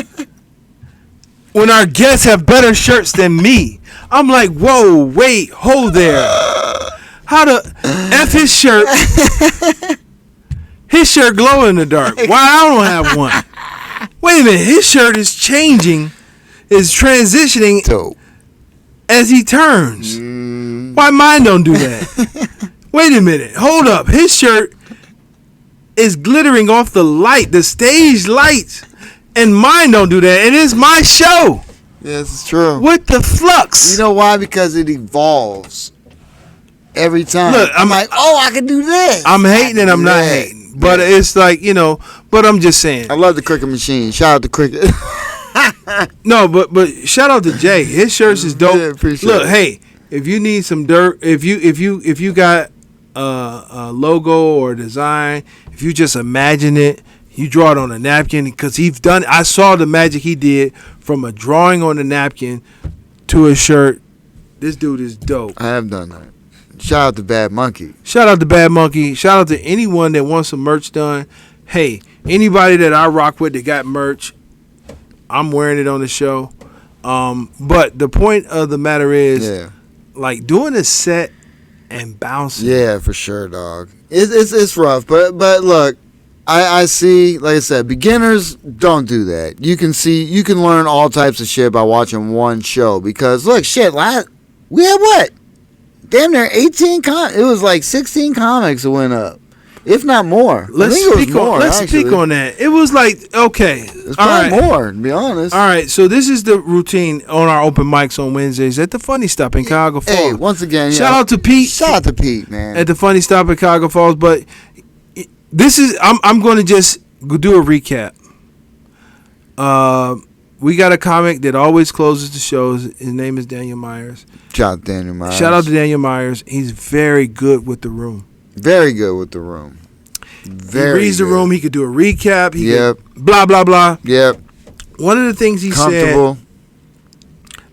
S3: When our guests have better shirts than me, I'm like, whoa, wait, hold there. How the F his shirt? His shirt glow in the dark. Why I don't have one? Wait a minute, his shirt is changing, is transitioning as he turns. Why mine don't do that? Wait a minute, hold up. His shirt is glittering off the light, the stage lights, and mine don't do that. And it's my show.
S2: Yes, it's true.
S3: What the flux?
S2: You know why? Because it evolves every time.
S3: Look,
S2: I'm like, I can do this.
S3: I'm hating and I'm not hating. But it's like, but I'm just saying.
S2: I love the Cricket machine. Shout out to Cricket.
S3: No, but shout out to Jay. His shirts is dope.
S2: Yeah, appreciate
S3: Look,
S2: it.
S3: hey, if you need some dirt, if you got a logo or design, if you just imagine it, you draw it on a napkin, because I saw the magic he did from a drawing on the napkin to a shirt. This dude is dope.
S2: I have done that. Shout out to Bad Monkey.
S3: Shout out to Bad Monkey. Shout out to anyone that wants some merch done. Hey, anybody that I rock with that got merch, I'm wearing it on the show. But the point of the matter is, like, doing a set and bouncing.
S2: Yeah, for sure, dog. It's rough, but look, I see, like I said, beginners don't do that. You can learn all types of shit by watching one show, because look, shit, we had what? Damn near 18 it was like 16 comics that went up, if not more.
S3: Let's speak on that. It was like, okay,
S2: it's probably more, to be honest.
S3: All right, so this is the routine on our open mics on Wednesdays at the Funny Stop in Cuyahoga Falls.
S2: Hey, once again,
S3: shout out to Pete.
S2: Shout out to Pete, man.
S3: At the Funny Stop in Cuyahoga Falls. But this is, I'm going to just do a recap. We got a comic that always closes the shows. His name is Daniel Myers.
S2: Shout out to Daniel Myers.
S3: Shout out to Daniel Myers. He's very good with the room.
S2: Very good with the room.
S3: He reads the room. He could do a recap.
S2: Yep.
S3: Blah, blah, blah.
S2: Yep.
S3: One of the things he said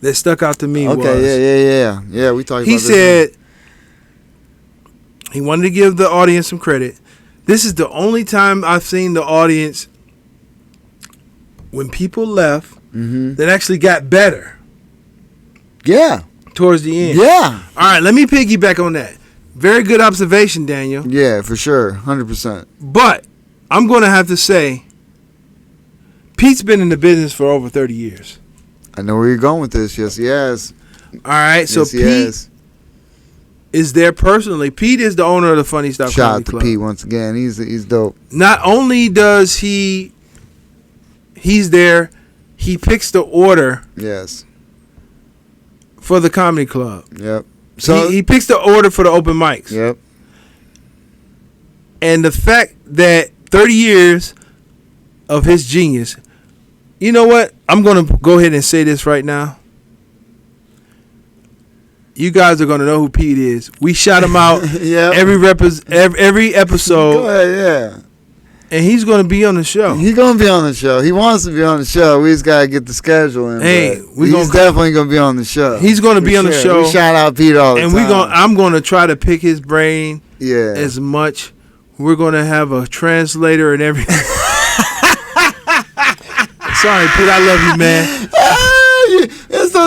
S3: that stuck out to me was...
S2: Yeah, we talked about this.
S3: He said he wanted to give the audience some credit. This is the only time I've seen the audience, when people left, that actually got better.
S2: Yeah.
S3: Towards the end.
S2: Yeah.
S3: All right, let me piggyback on that. Very good observation, Daniel.
S2: Yeah, for sure. 100%.
S3: But I'm going to have to say, Pete's been in the business for over 30 years.
S2: I know where you're going with this. Yes, he has.
S3: All right, so
S2: yes,
S3: Pete is there personally. Pete is the owner of the Funny Stop Comedy Club.
S2: Shout out to Pete once again. He's dope.
S3: Not only does he's there, he picks the order.
S2: Yes.
S3: For the comedy club.
S2: Yep. So
S3: he picks the order for the open mics.
S2: Yep.
S3: And the fact that 30 years of his genius, you know what? I'm going to go ahead and say this right now. You guys are going to know who Pete is. We shout him out every episode.
S2: Go ahead, yeah.
S3: And he's going to be on the show.
S2: He's going to be on the show. He wants to be on the show. We just got to get the schedule in.
S3: Hey,
S2: he's definitely going to be on the show.
S3: He's going to be on the show.
S2: We shout out Pete all the time.
S3: And I'm going to try to pick his brain as much. We're going to have a translator and everything. Sorry, Pete, I love you, man.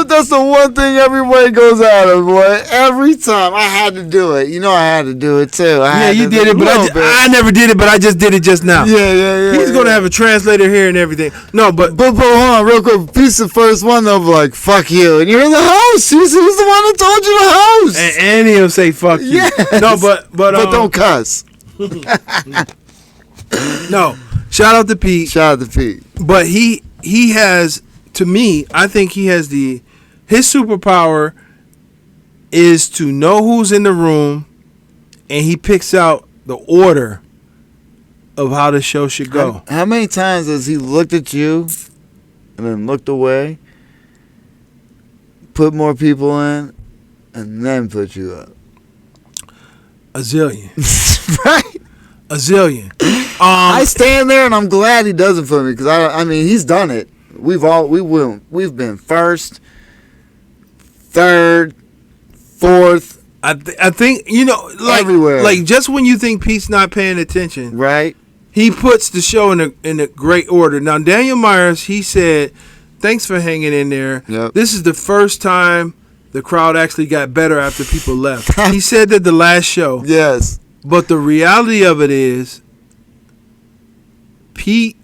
S2: That's the one thing everybody goes out of, boy. Every time I had to do it. You know I had to do it too.
S3: You did it, but I never did it, but I just did it just now.
S2: Yeah.
S3: He's gonna have a translator here and everything. No, but
S2: hold on, real quick. Pete's the first one though, like fuck you, and you're the host. He's the one that told you to host,
S3: and he'll say fuck you.
S2: Yes.
S3: No, but
S2: don't cuss.
S3: No, shout out to Pete.
S2: Shout out to Pete.
S3: But he has, to me, I think he has his superpower is to know who's in the room, and he picks out the order of how the show should go.
S2: How many times has he looked at you and then looked away, put more people in, and then put you up?
S3: A zillion.
S2: Right?
S3: A zillion.
S2: I stand there and I'm glad he does it for me, because I mean he's done it. We've been first, third, fourth.
S3: I think
S2: everywhere.
S3: Like just when you think Pete's not paying attention,
S2: right?
S3: He puts the show in a great order. Now Daniel Myers, he said, "Thanks for hanging in there."
S2: Yep.
S3: This is the first time the crowd actually got better after people left. He said that the last show.
S2: Yes.
S3: But the reality of it is, Pete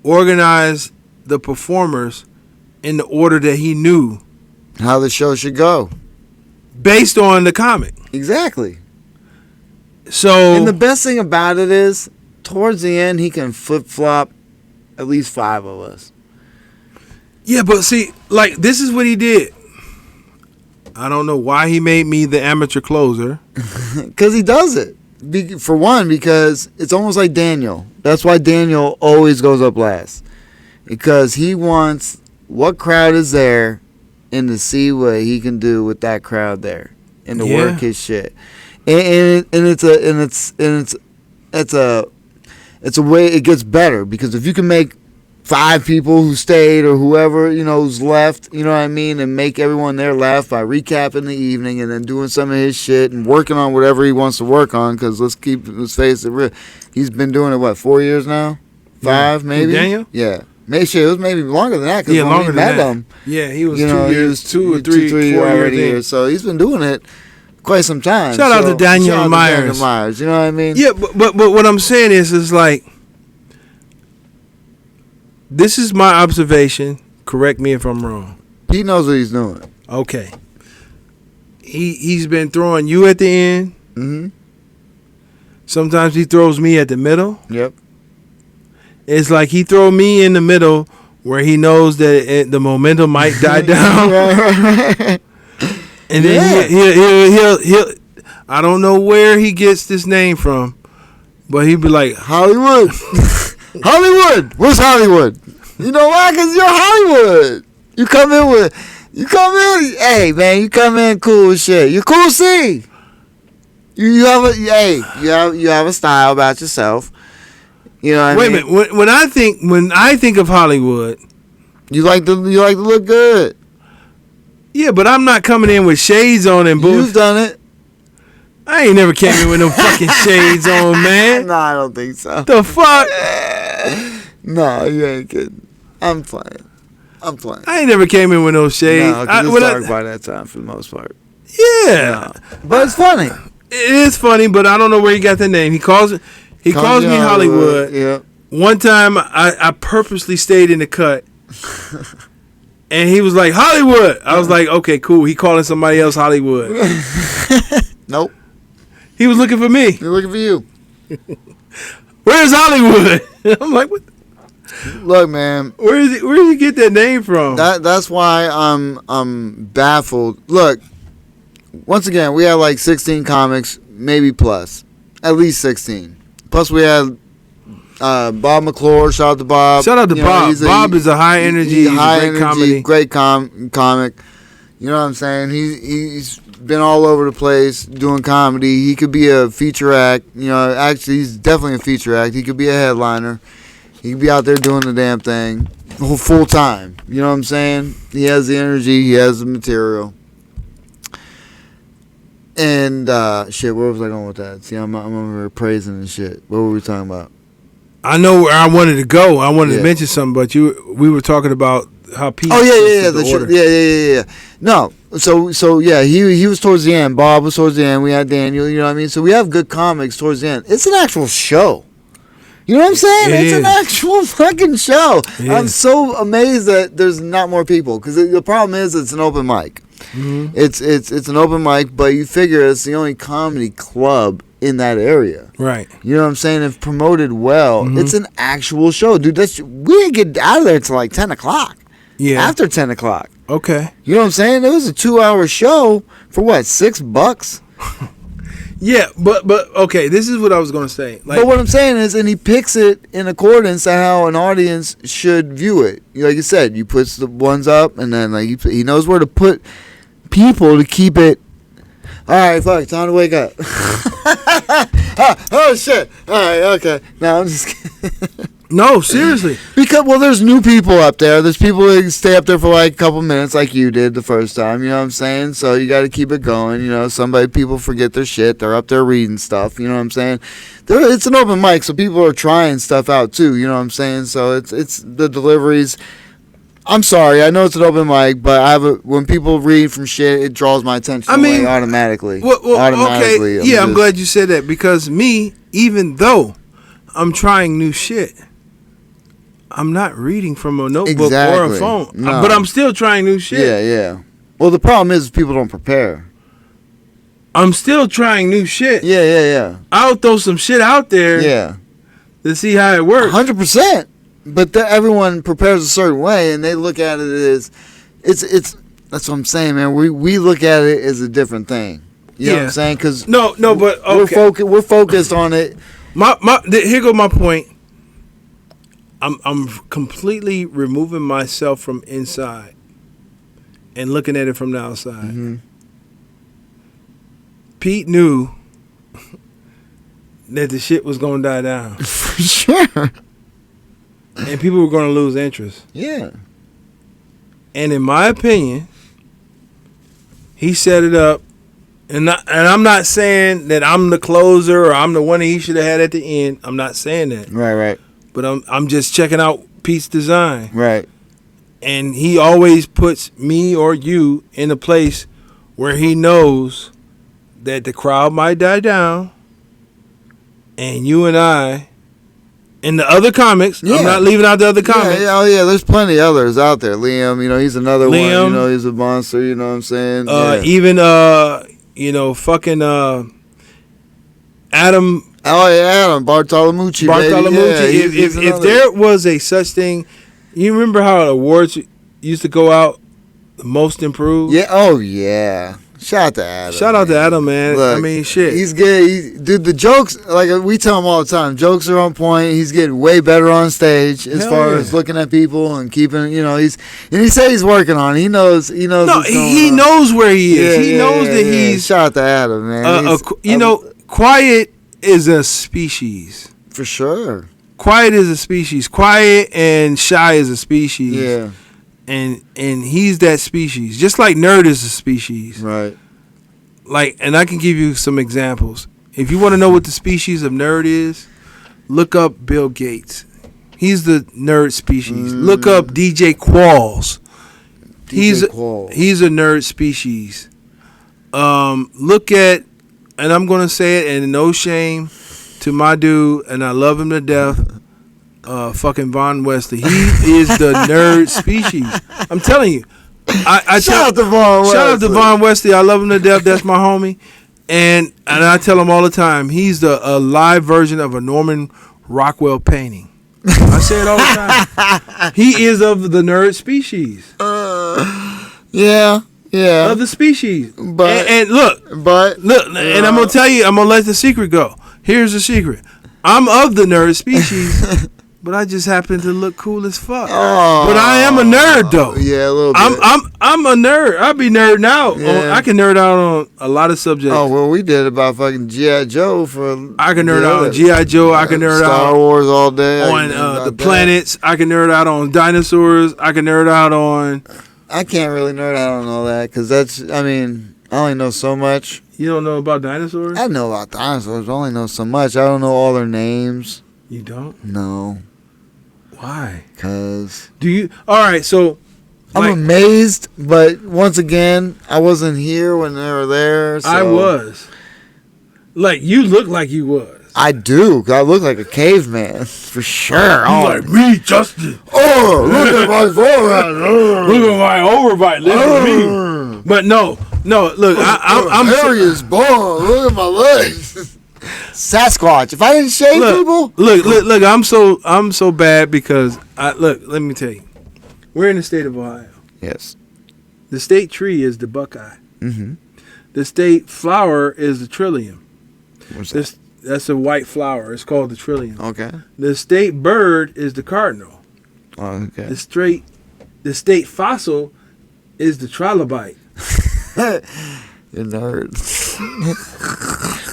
S3: organized the performers in the order that he knew
S2: how the show should go,
S3: based on the comic.
S2: Exactly.
S3: So,
S2: and the best thing about it is, towards the end, he can flip-flop at least 5 of us. Yeah,
S3: but see, like, this is what he did. I don't know why he made me the amateur closer.
S2: Because he does it. For one, because it's almost like Daniel. That's why Daniel always goes up last. Because he wants what crowd is there and to see what he can do with that crowd there, and to work his shit. And it's a way it gets better, because if you can make 5 people who stayed or whoever, who's left, you know what I mean, and make everyone there laugh by recapping the evening and then doing some of his shit and working on whatever he wants to work on, because let's face it real, he's been doing it, what, 4 years now? 5 maybe?
S3: Daniel?
S2: Yeah. Maybe it was maybe longer than that, because when we met him,
S3: yeah, he was 2 years, 2 or 3, 4 years.
S2: So he's been doing it quite some time.
S3: Shout out to Daniel Myers.
S2: You know what I mean?
S3: Yeah, but what I'm saying is like, this is my observation. Correct me if I'm wrong.
S2: He knows what he's doing.
S3: Okay. He's been throwing you at the end.
S2: Mm-hmm.
S3: Sometimes he throws me at the middle.
S2: Yep.
S3: It's like he throw me in the middle where he knows that the momentum might die down.
S2: Right.
S3: And then he'll I don't know where he gets this name from, but he'd be like,
S2: Hollywood. Hollywood. Where's Hollywood? You know why? Because you're Hollywood. You come in, hey man, you come in cool as shit. You're cool C. You have a style about yourself. You know what I mean?
S3: Wait a minute. When I think of Hollywood,
S2: you like to look good.
S3: Yeah, but I'm not coming in with shades on and bullshit.
S2: You've done it.
S3: I ain't never came in with no fucking shades on, man.
S2: No, I don't think so.
S3: The fuck?
S2: No, you ain't kidding. I'm playing.
S3: I ain't never came in with no shades.
S2: No, because it's dark by that time for the most part.
S3: Yeah.
S2: No. But it's funny.
S3: It is funny, but I don't know where he got the name. He calls me Hollywood.
S2: Yeah.
S3: One time, I purposely stayed in the cut. And he was like, Hollywood. I was like, okay, cool. He calling somebody else Hollywood.
S2: Nope.
S3: He was looking for me.
S2: He's looking for you.
S3: Where's Hollywood? I'm like, what?
S2: Look, man.
S3: Where did he get that name from?
S2: That's why I'm baffled. Look, once again, we had like 16 comics, maybe plus. At least 16. Plus we had Bob McClure. Shout out to Bob.
S3: Shout out to Bob. Bob is a high energy,
S2: great comic. You know what I'm saying? He's been all over the place doing comedy. He could be a feature act. Actually, he's definitely a feature act. He could be a headliner. He could be out there doing the damn thing full time. You know what I'm saying? He has the energy. He has the material. And shit, where was I going with that? See, I'm over praising and shit. What were we talking about?
S3: I know where I wanted to go. I wanted to mention something, but we were talking about how Pete.
S2: Oh yeah. No, so yeah, he was towards the end. Bob was towards the end. We had Daniel. You know what I mean? So we have good comics towards the end. It's an actual show. You know what I'm saying? It's an actual fucking show. I'm so amazed that there's not more people, because the problem is it's an open mic.
S3: Mm-hmm.
S2: It's an open mic, but you figure it's the only comedy club in that area.
S3: Right.
S2: You know what I'm saying? If promoted well, it's an actual show. Dude, we didn't get out of there until like 10 o'clock.
S3: Yeah.
S2: After 10 o'clock.
S3: Okay.
S2: You know what I'm saying? It was a 2-hour show for what, $6?
S3: Yeah, but okay, this is what I was going to say. Like,
S2: but what I'm saying is, and he picks it in accordance to how an audience should view it. Like you said, you puts the ones up, and then like he knows where to put people to keep it. All right, fuck, time to wake up. Oh shit! All right, okay. No, I'm just kidding.
S3: No, seriously.
S2: Because there's new people up there. There's people that stay up there for like a couple minutes, like you did the first time. You know what I'm saying? So you got to keep it going. People forget their shit. They're up there reading stuff. You know what I'm saying? It's an open mic, so people are trying stuff out too. You know what I'm saying? So it's the deliveries. I'm sorry, I know it's an open mic, but when people read from shit, it draws my attention away automatically.
S3: Automatically. Okay, I'm glad you said that, because me, even though I'm trying new shit, I'm not reading from a notebook or a phone.
S2: No.
S3: But I'm still trying new shit.
S2: Yeah. Well, the problem is people don't prepare.
S3: I'm still trying new shit.
S2: Yeah.
S3: I'll throw some shit out there.
S2: Yeah.
S3: To see how it works.
S2: 100%. But everyone prepares a certain way, and they look at it as it's. That's what I'm saying, man. We look at it as a different thing. You know what I'm saying? Because
S3: but okay.
S2: we're focused on it.
S3: Here goes my point. I'm completely removing myself from inside and looking at it from the outside.
S2: Mm-hmm.
S3: Pete knew that the shit was gonna die down,
S2: For sure.
S3: and people were gonna lose interest.
S2: Yeah.
S3: And in my opinion, he set it up. And I'm not saying that I'm the closer or I'm the one that he should have had at the end. I'm not saying that.
S2: Right.
S3: But I'm just checking out Pete's design.
S2: Right.
S3: And he always puts me or you in a place where he knows that the crowd might die down. And you and I, and the other comics,
S2: Yeah.
S3: I'm not leaving out the other comics.
S2: Yeah, oh yeah, there's plenty others out there. Liam, he's another one. He's a monster. You know what I'm saying?
S3: Even fucking Adam.
S2: Oh yeah, Adam Bartolomucci.
S3: Bartolomucci.
S2: Yeah, he's
S3: If there was a such thing, you remember how awards used to go out, the most improved?
S2: Yeah. Oh yeah. Shout out to Adam.
S3: Man.
S2: Look,
S3: I mean, shit.
S2: He's good. Dude, the jokes, like we tell him all the time, jokes are on point. He's getting way better on stage as far as looking at people and keeping. He said he's working on it. He knows.
S3: No, he knows where he is.
S2: Yeah,
S3: he knows that he's.
S2: Shout out to Adam, man.
S3: Quiet is a species.
S2: For sure.
S3: Quiet is a species. Quiet and shy is a species.
S2: Yeah.
S3: And he's that species. Just like nerd is a species.
S2: Right.
S3: Like, and I can give you some examples. If you want to know what the species of nerd is, look up Bill Gates. He's the nerd species. Look up DJ Qualls. He's a nerd species. Look at, and I'm going to say it, and no shame to my dude, and I love him to death, fucking Von Wesley. He is the nerd species. I'm telling you. Shout out to Von Wesley. I love him to death. That's my homie. And I tell him all the time, he's a live version of a Norman Rockwell painting. I say it all the time. He is of the nerd species.
S2: Yeah.
S3: Of the species.
S2: But
S3: look, and I'm gonna tell you, I'm gonna let the secret go. Here's the secret. I'm of the nerd species. But I just happen to look cool as fuck.
S2: Oh,
S3: but I am a nerd though.
S2: Yeah, a little bit.
S3: I'm a nerd. I be nerding out.
S2: Yeah.
S3: I can nerd out on a lot of subjects.
S2: Oh well, we did about fucking G.I. Joe for.
S3: I can nerd out on G.I. Joe. I can nerd out
S2: Star Wars all day.
S3: On the planets. I can nerd out on dinosaurs. I can nerd out on.
S2: I can't really nerd out on all that because I only know so much.
S3: You don't know about dinosaurs?
S2: I know about dinosaurs. I only know so much. I don't know all their names.
S3: You don't?
S2: No.
S3: Why?
S2: Because.
S3: Do you? All right, so.
S2: I'm amazed, but once again, I wasn't here when they were there. So.
S3: I was. Like, you look like you was.
S2: I do. I look like a caveman. For sure.
S3: You like me, Justin.
S2: Oh, look at my forehead.
S3: Look at my overbite. Listen to me. But no. Look, I'm
S2: Harry's bald. Look at my legs. Sasquatch. If I didn't shave people.
S3: Look. I'm so bad because let me tell you. We're in the state of Ohio.
S2: Yes.
S3: The state tree is the buckeye.
S2: Mm-hmm.
S3: The state flower is the trillium.
S2: What's that?
S3: That's a white flower. It's called the trillium.
S2: Okay.
S3: The state bird is the cardinal.
S2: Oh, okay.
S3: The state fossil is the trilobite.
S2: You're nerd.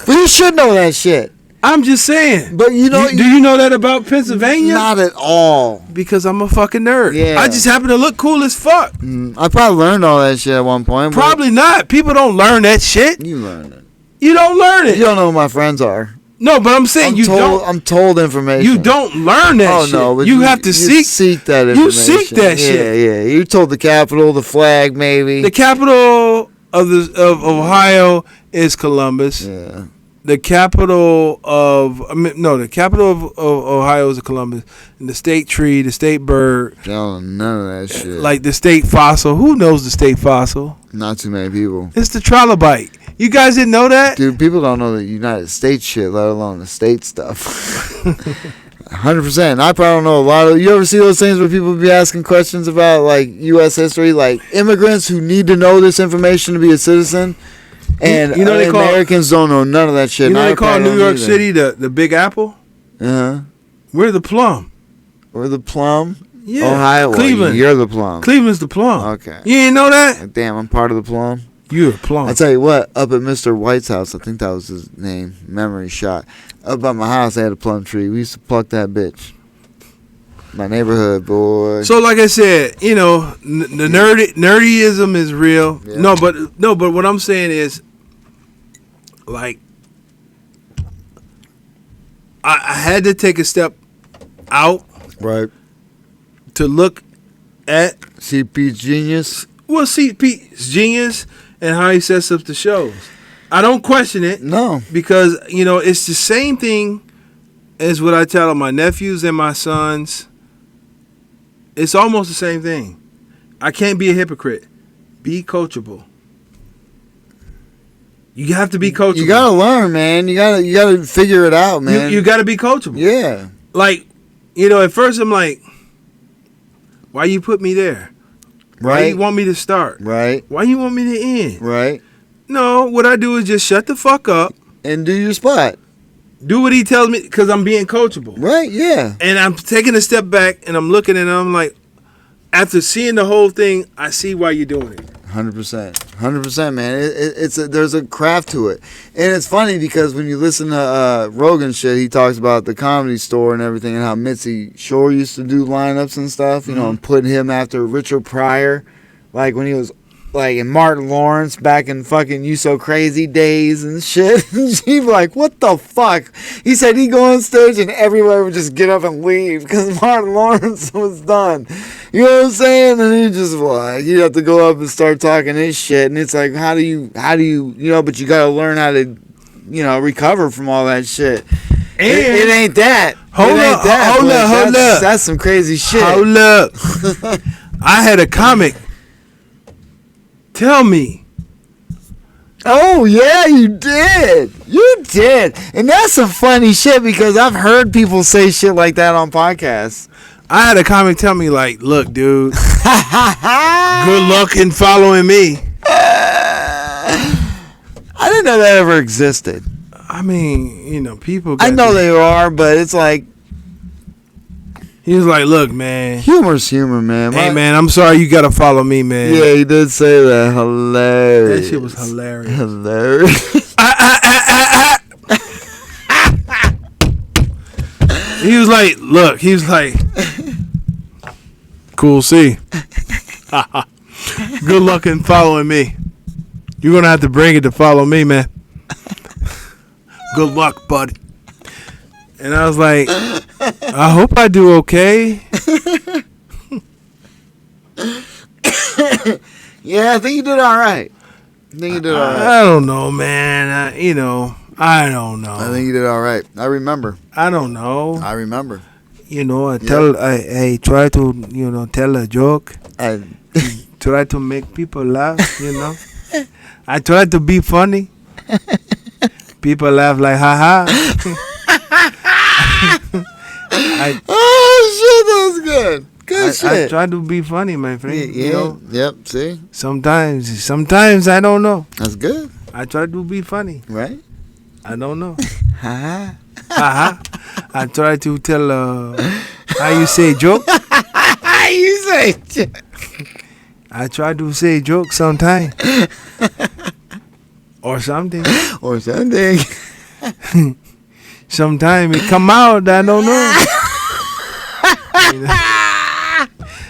S2: But you should know that shit.
S3: I'm just saying.
S2: But you know,
S3: do you know that about Pennsylvania?
S2: Not at all.
S3: Because I'm a fucking nerd.
S2: Yeah.
S3: I just happen to look cool as fuck.
S2: I probably learned all that shit at one point.
S3: Probably not. People don't learn that shit.
S2: You learn it.
S3: You don't learn it.
S2: You don't know who my friends are.
S3: No, but I'm saying
S2: I'm told information.
S3: You don't learn that shit.
S2: No, but
S3: you have to seek
S2: that information.
S3: You seek that shit.
S2: Yeah. You told the capital, the flag, maybe.
S3: The capital of Ohio is Columbus.
S2: Yeah.
S3: The capital of Ohio is Columbus, and the state tree, the state bird.
S2: I don't know none of that shit.
S3: Like the state fossil. Who knows the state fossil?
S2: Not too many people.
S3: It's the trilobite. You guys didn't know that?
S2: Dude, people don't know the United States shit, let alone the state stuff. 100%. I probably don't know a lot of. You ever see those things where people be asking questions about like U.S. history, like immigrants who need to know this information to be a citizen? And
S3: you know they
S2: Americans don't know none of that shit.
S3: You know they call New York City the Big Apple?
S2: Uh-huh.
S3: We're the plum.
S2: We're the plum?
S3: Yeah.
S2: Ohio. Well,
S3: Cleveland.
S2: you're the plum.
S3: Cleveland's the plum.
S2: Okay.
S3: You didn't know that?
S2: Damn, I'm part of the plum.
S3: You're a plum.
S2: I tell you what, up at Mr. White's house, I think that was his name, memory shot. Up by my house, they had a plum tree. We used to pluck that bitch. My neighborhood, boy.
S3: So, like I said, the nerdyism is real.
S2: Yeah.
S3: No, but what I'm saying is, like, I had to take a step out
S2: Right.
S3: to look at
S2: CP Genius.
S3: CP's genius and how he sets up the shows. I don't question it.
S2: No.
S3: Because, it's the same thing as what I tell my nephews and my sons. It's almost the same thing. I can't be a hypocrite. Be coachable. You have to be coachable.
S2: You gotta learn, man. You gotta figure it out, man.
S3: You gotta be coachable.
S2: Yeah.
S3: Like, at first I'm like, why you put me there? Why
S2: Right.
S3: you want me to start?
S2: Right.
S3: Why you want me to end?
S2: Right.
S3: No, what I do is just shut the fuck up.
S2: And do your spot.
S3: Do what he tells me because I'm being coachable.
S2: Right. Yeah.
S3: And I'm taking a step back and I'm looking and I'm like, after seeing the whole thing, I see why you're doing it.
S2: 100%. 100%, man. There's a craft to it. And it's funny because when you listen to Rogan shit, he talks about the Comedy Store and everything and how Mitzi Shore used to do lineups and stuff, and putting him after Richard Pryor, like when he was like in Martin Lawrence back in fucking You So Crazy days and shit. And she'd be like, what the fuck? He said he'd go on stage and everybody would just get up and leave because Martin Lawrence was done. You know what I'm saying? And he just like, you have to go up and start talking his shit. And it's like, how do you, but you got to learn how to, recover from all that shit.
S3: And
S2: it ain't that.
S3: Hold up.
S2: That's some crazy shit.
S3: Hold up. I had a comic tell me.
S2: Oh, yeah, you did. You did. And that's some funny shit because I've heard people say shit like that on podcasts.
S3: I had a comic tell me, like, look, dude, good luck in following me.
S2: I didn't know that ever existed.
S3: I mean, people.
S2: I know they are, but it's like.
S3: He was like, look, man.
S2: Humor's humor, man.
S3: Hey, man, I'm sorry you got to follow me, man.
S2: Yeah, he did say that. Hilarious.
S3: That shit was hilarious.
S2: Hilarious.
S3: He was like, look, cool, see. Good luck in following me. You're going to have to bring it to follow me, man. Good luck, buddy. And I was like, I hope I do okay.
S2: Yeah, I think you did all right.
S3: I don't know, man. I don't know.
S2: I think you did all right. I remember.
S3: I don't know.
S2: I remember.
S3: I try to, tell a joke. Try to make people laugh, I try to be funny. People laugh like, haha.
S2: Oh, shit, that was good. Good shit.
S3: I try to be funny, my friend.
S2: Yeah. Yep, see?
S3: Sometimes I don't know.
S2: That's good.
S3: I try to be funny.
S2: Right?
S3: I don't know.
S2: Ha
S3: I try to tell how you say joke.
S2: You say joke.
S3: I try to say joke sometime. Or something.
S2: Or something.
S3: Sometime it come out, I don't know.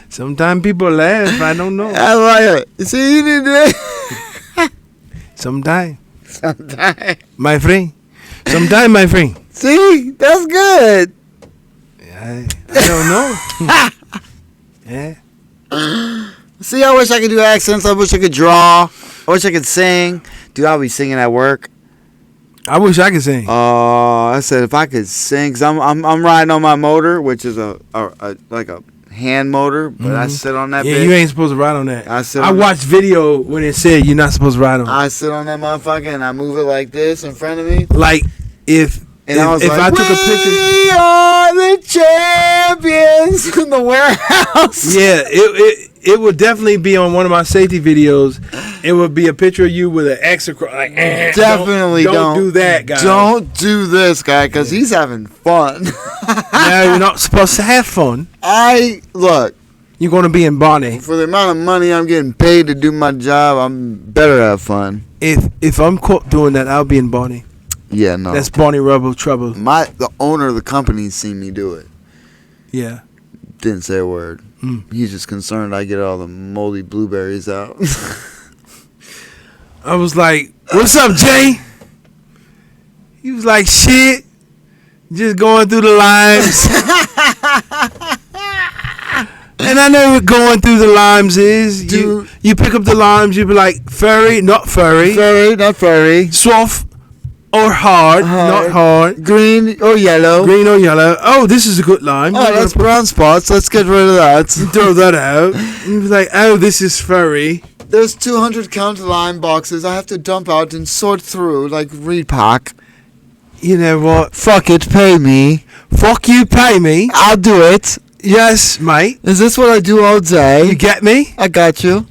S3: Sometimes people laugh, I don't know.
S2: I like it. See, you did that.
S3: Sometime.
S2: Sometime.
S3: My friend. Sometime, my friend.
S2: See, that's good.
S3: I don't know. Yeah.
S2: See, I wish I could do accents. I wish I could draw. I wish I could sing. Dude, I'll be singing at work.
S3: I wish I could sing.
S2: I said if I could sing, cause I'm riding on my motor, which is a hand motor, but I sit on that.
S3: Yeah,
S2: bitch.
S3: you ain't supposed to ride on that.
S2: I
S3: watched video when it said you're not supposed to ride on.
S2: I sit on that motherfucker and I move it like this in front of me.
S3: Like if I took a picture.
S2: We are the champions in the warehouse.
S3: Yeah, it would definitely be on one of my safety videos. It would be a picture of you with an X across. Like,
S2: definitely
S3: don't do that, guy.
S2: Don't do this, guy, because he's having fun.
S3: Now you're not supposed to have fun.
S2: Look,
S3: You're going to be in Bonnie.
S2: for the amount of money I'm getting paid to do my job, I'm better have fun.
S3: If I'm caught doing that, I'll be in Bonnie.
S2: Yeah, no.
S3: That's Bonnie Rebel Trouble.
S2: The owner of the company seen me do it.
S3: Yeah.
S2: Didn't say a word.
S3: Mm.
S2: He's just concerned I get all the moldy blueberries out.
S3: I was like, "What's up, Jay?" He was like, "Shit, just going through the limes." And I know what going through the limes is.
S2: Dude.
S3: You pick up the limes, you be like, furry, not furry.
S2: Furry, not furry.
S3: Soft or hard, not hard.
S2: Green or yellow.
S3: Green or yellow. Oh, this is a good lime.
S2: Oh, that's brown spots. Let's get rid of that.
S3: Throw that out. You be like, oh, this is furry.
S2: There's 200 count lime boxes I have to dump out and sort through like repack.
S3: You know what?
S2: Fuck it, pay me.
S3: Fuck you, pay me.
S2: I'll do it.
S3: Yes, mate.
S2: Is this what I do all day?
S3: You get me?
S2: I got you.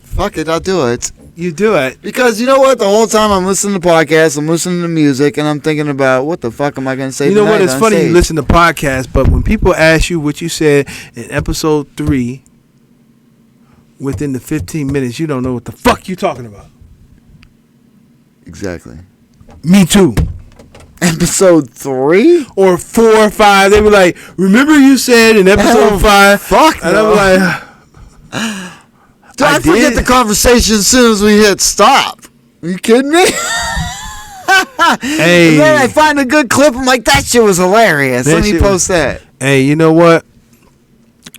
S2: Fuck it, I'll do it.
S3: You do it.
S2: Because you know what? The whole time I'm listening to podcasts, I'm listening to music, and I'm thinking about what the fuck am I going to say
S3: You know what?
S2: tonight
S3: It's
S2: on
S3: funny
S2: stage?
S3: you listen to podcasts, but when people ask you what you said in episode 3, within the 15 minutes, you don't know what the fuck you talking about.
S2: Exactly.
S3: Me too.
S2: Episode 3?
S3: Or 4 or 5. They were like, remember you said in episode 5.
S2: Fuck
S3: And
S2: no.
S3: I'm like,
S2: Dude, I forget
S3: did.
S2: the conversation as soon as we hit stop. Are you kidding me?
S3: hey.
S2: And then I find a good clip. I'm like, that shit was hilarious.
S3: That
S2: Let me
S3: shit
S2: post that.
S3: Hey, you know what?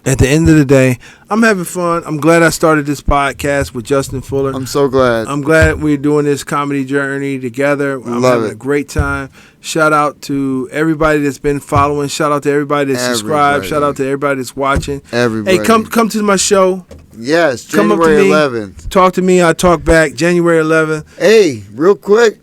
S3: At the end of the day, I'm having fun. I'm glad I started this podcast with Justin Fuller.
S2: I'm so glad.
S3: I'm glad we're doing this comedy journey together. I'm
S2: Love
S3: having
S2: it.
S3: a great time. Shout out to everybody that's been following. Shout out to everybody that's subscribed.
S2: Everybody.
S3: Shout out to everybody that's watching.
S2: Everybody.
S3: Hey, come to my show.
S2: Yes,
S3: Come up to
S2: January
S3: me.
S2: 11th.
S3: Talk to me. I talk back. January 11th.
S2: Hey, real quick.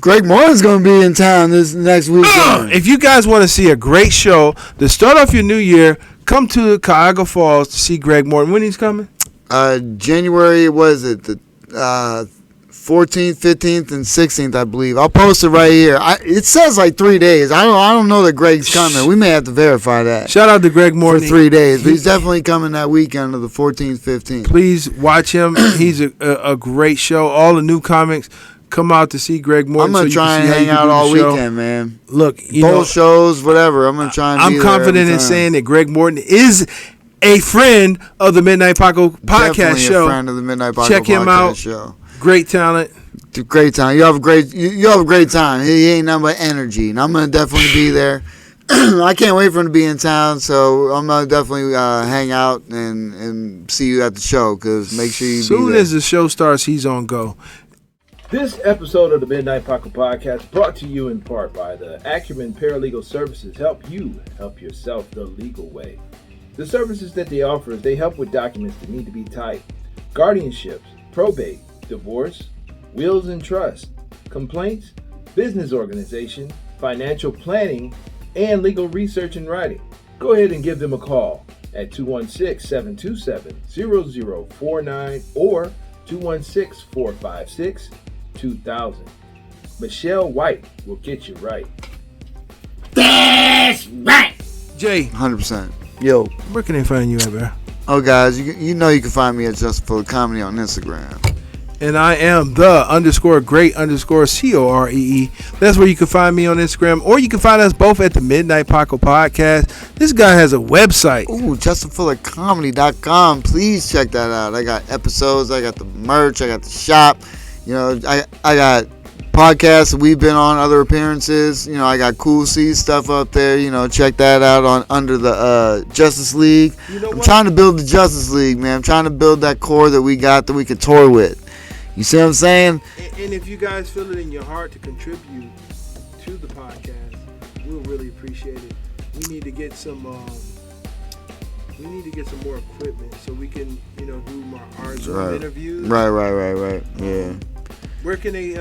S2: Greg Morton's going to be in town this next weekend.
S3: If you guys want to see a great show to start off your new year, come to Cuyahoga Falls to see Greg Morton. When he's coming?
S2: January, what is it? The 14th, 15th, and 16th, I believe. I'll post it right here. It says like 3 days. I don't know that Greg's coming. We may have to verify that.
S3: Shout out to Greg
S2: For
S3: Morton.
S2: 3 days. But he's definitely coming that weekend of the 14th, 15th.
S3: Please watch him. He's a great show. All the new comics come out to see Greg Morton.
S2: I'm going to try and hang out all weekend, man.
S3: Look, you
S2: Both
S3: know,
S2: shows, whatever. I'm going to try and be
S3: I'm
S2: there
S3: confident
S2: every
S3: in
S2: time.
S3: saying that Greg Morton is a friend of the Midnight Paco podcast
S2: Definitely
S3: show.
S2: a friend of the Midnight Paco
S3: Check him
S2: podcast
S3: out.
S2: show.
S3: Great talent.
S2: Great time. You have a great time. He ain't nothing but energy, and I'm gonna definitely be there. I can't wait for him to be in town, so I'm gonna definitely hang out and see you at the show. Cause make sure you be
S3: Soon
S2: there.
S3: as the show starts, he's on go.
S1: This episode of the Midnight Paco Podcast brought to you in part by the Acumen Paralegal Services help you help yourself the legal way. The services that they offer is they help with documents that need to be typed, guardianships, probate, divorce, wills and trust, complaints, business organization, financial planning, and legal research and writing. Go ahead and give them a call at 216-727-0049 or 216-456-2000. Michelle White will get you right.
S3: Jay,
S2: 100%. Yo.
S3: where can they find you at, bro?
S2: Oh, guys, you know you can find me at Just Full of Comedy on Instagram.
S3: And I am the _great_COREE. That's where you can find me on Instagram, or you can find us both at the Midnight Paco Podcast. This guy has a website.
S2: Ooh, justinfullercomedy.com. Please check that out. I got episodes. I got the merch. I got the shop. You know, I got podcasts that we've been on, other appearances. You know, I got Cool C stuff up there. You know, check that out on under the Justice League.
S3: You know
S2: I'm
S3: what?
S2: trying to build the Justice League, man. I'm trying to build that core that we got that we could tour with. You see what I'm saying?
S3: And if you guys feel it in your heart to contribute to the podcast, we'll really appreciate it. We need to get some more equipment so we can, do more art
S2: Right.
S3: interviews.
S2: Right. Yeah.
S3: Where can they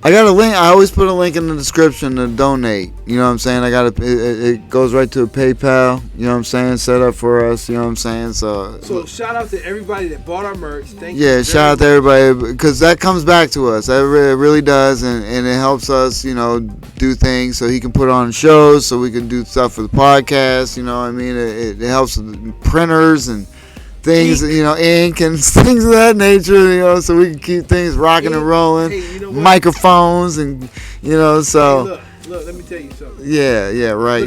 S2: I got a link. I always put a link in the description to donate. You know what I'm saying? It goes right to a PayPal. You know what I'm saying? Set up for us. You know what I'm saying?
S3: So shout out to everybody that bought our merch. Thank you.
S2: Yeah, shout out to everybody because that comes back to us. That really does, and it helps us, do things so he can put on shows, so we can do stuff for the podcast. You know what I mean? It helps with printers and things, ink and things of that nature, so we can keep things rocking and rolling.
S3: Hey, you know what?
S2: Microphones and, so.
S3: Hey, look, let me tell you something.
S2: Yeah, right.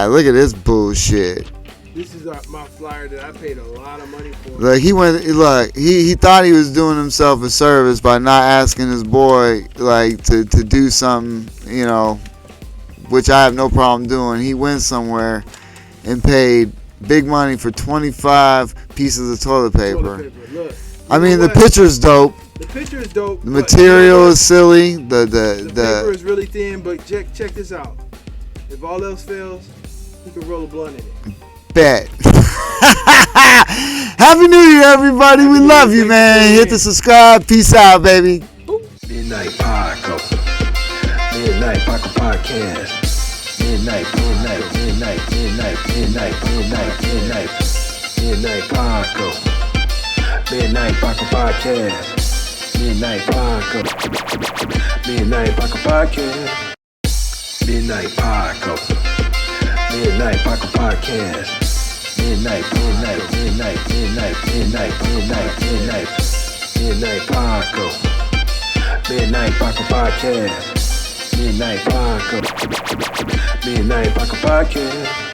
S2: Look at this bullshit.
S3: This is my flyer that I paid a lot of money for.
S2: Like he thought he was doing himself a service by not asking his boy to do something, which I have no problem doing. He went somewhere and paid big money for 25 pieces of toilet paper.
S3: Look,
S2: I mean, the picture's dope.
S3: The picture is dope.
S2: The material is silly.
S3: The paper is really thin, but check this out. If all else fails, you can roll a blunt in it.
S2: Bet. Happy New Year, everybody. We love you, man. Hit the subscribe. Peace out, baby.
S1: Midnight Podcast. Midnight Podcast. Midnight Podcast. Midnight Podcast. Midnight Podcast. Midnight Podcast. Midnight Podcast. Midnight Podcast. Midnight Podcast. Midnight Podcast. Midnight Podcast. Midnight Podcast. Midnight Podcast. Midnight Podcast. Midnight Podcast.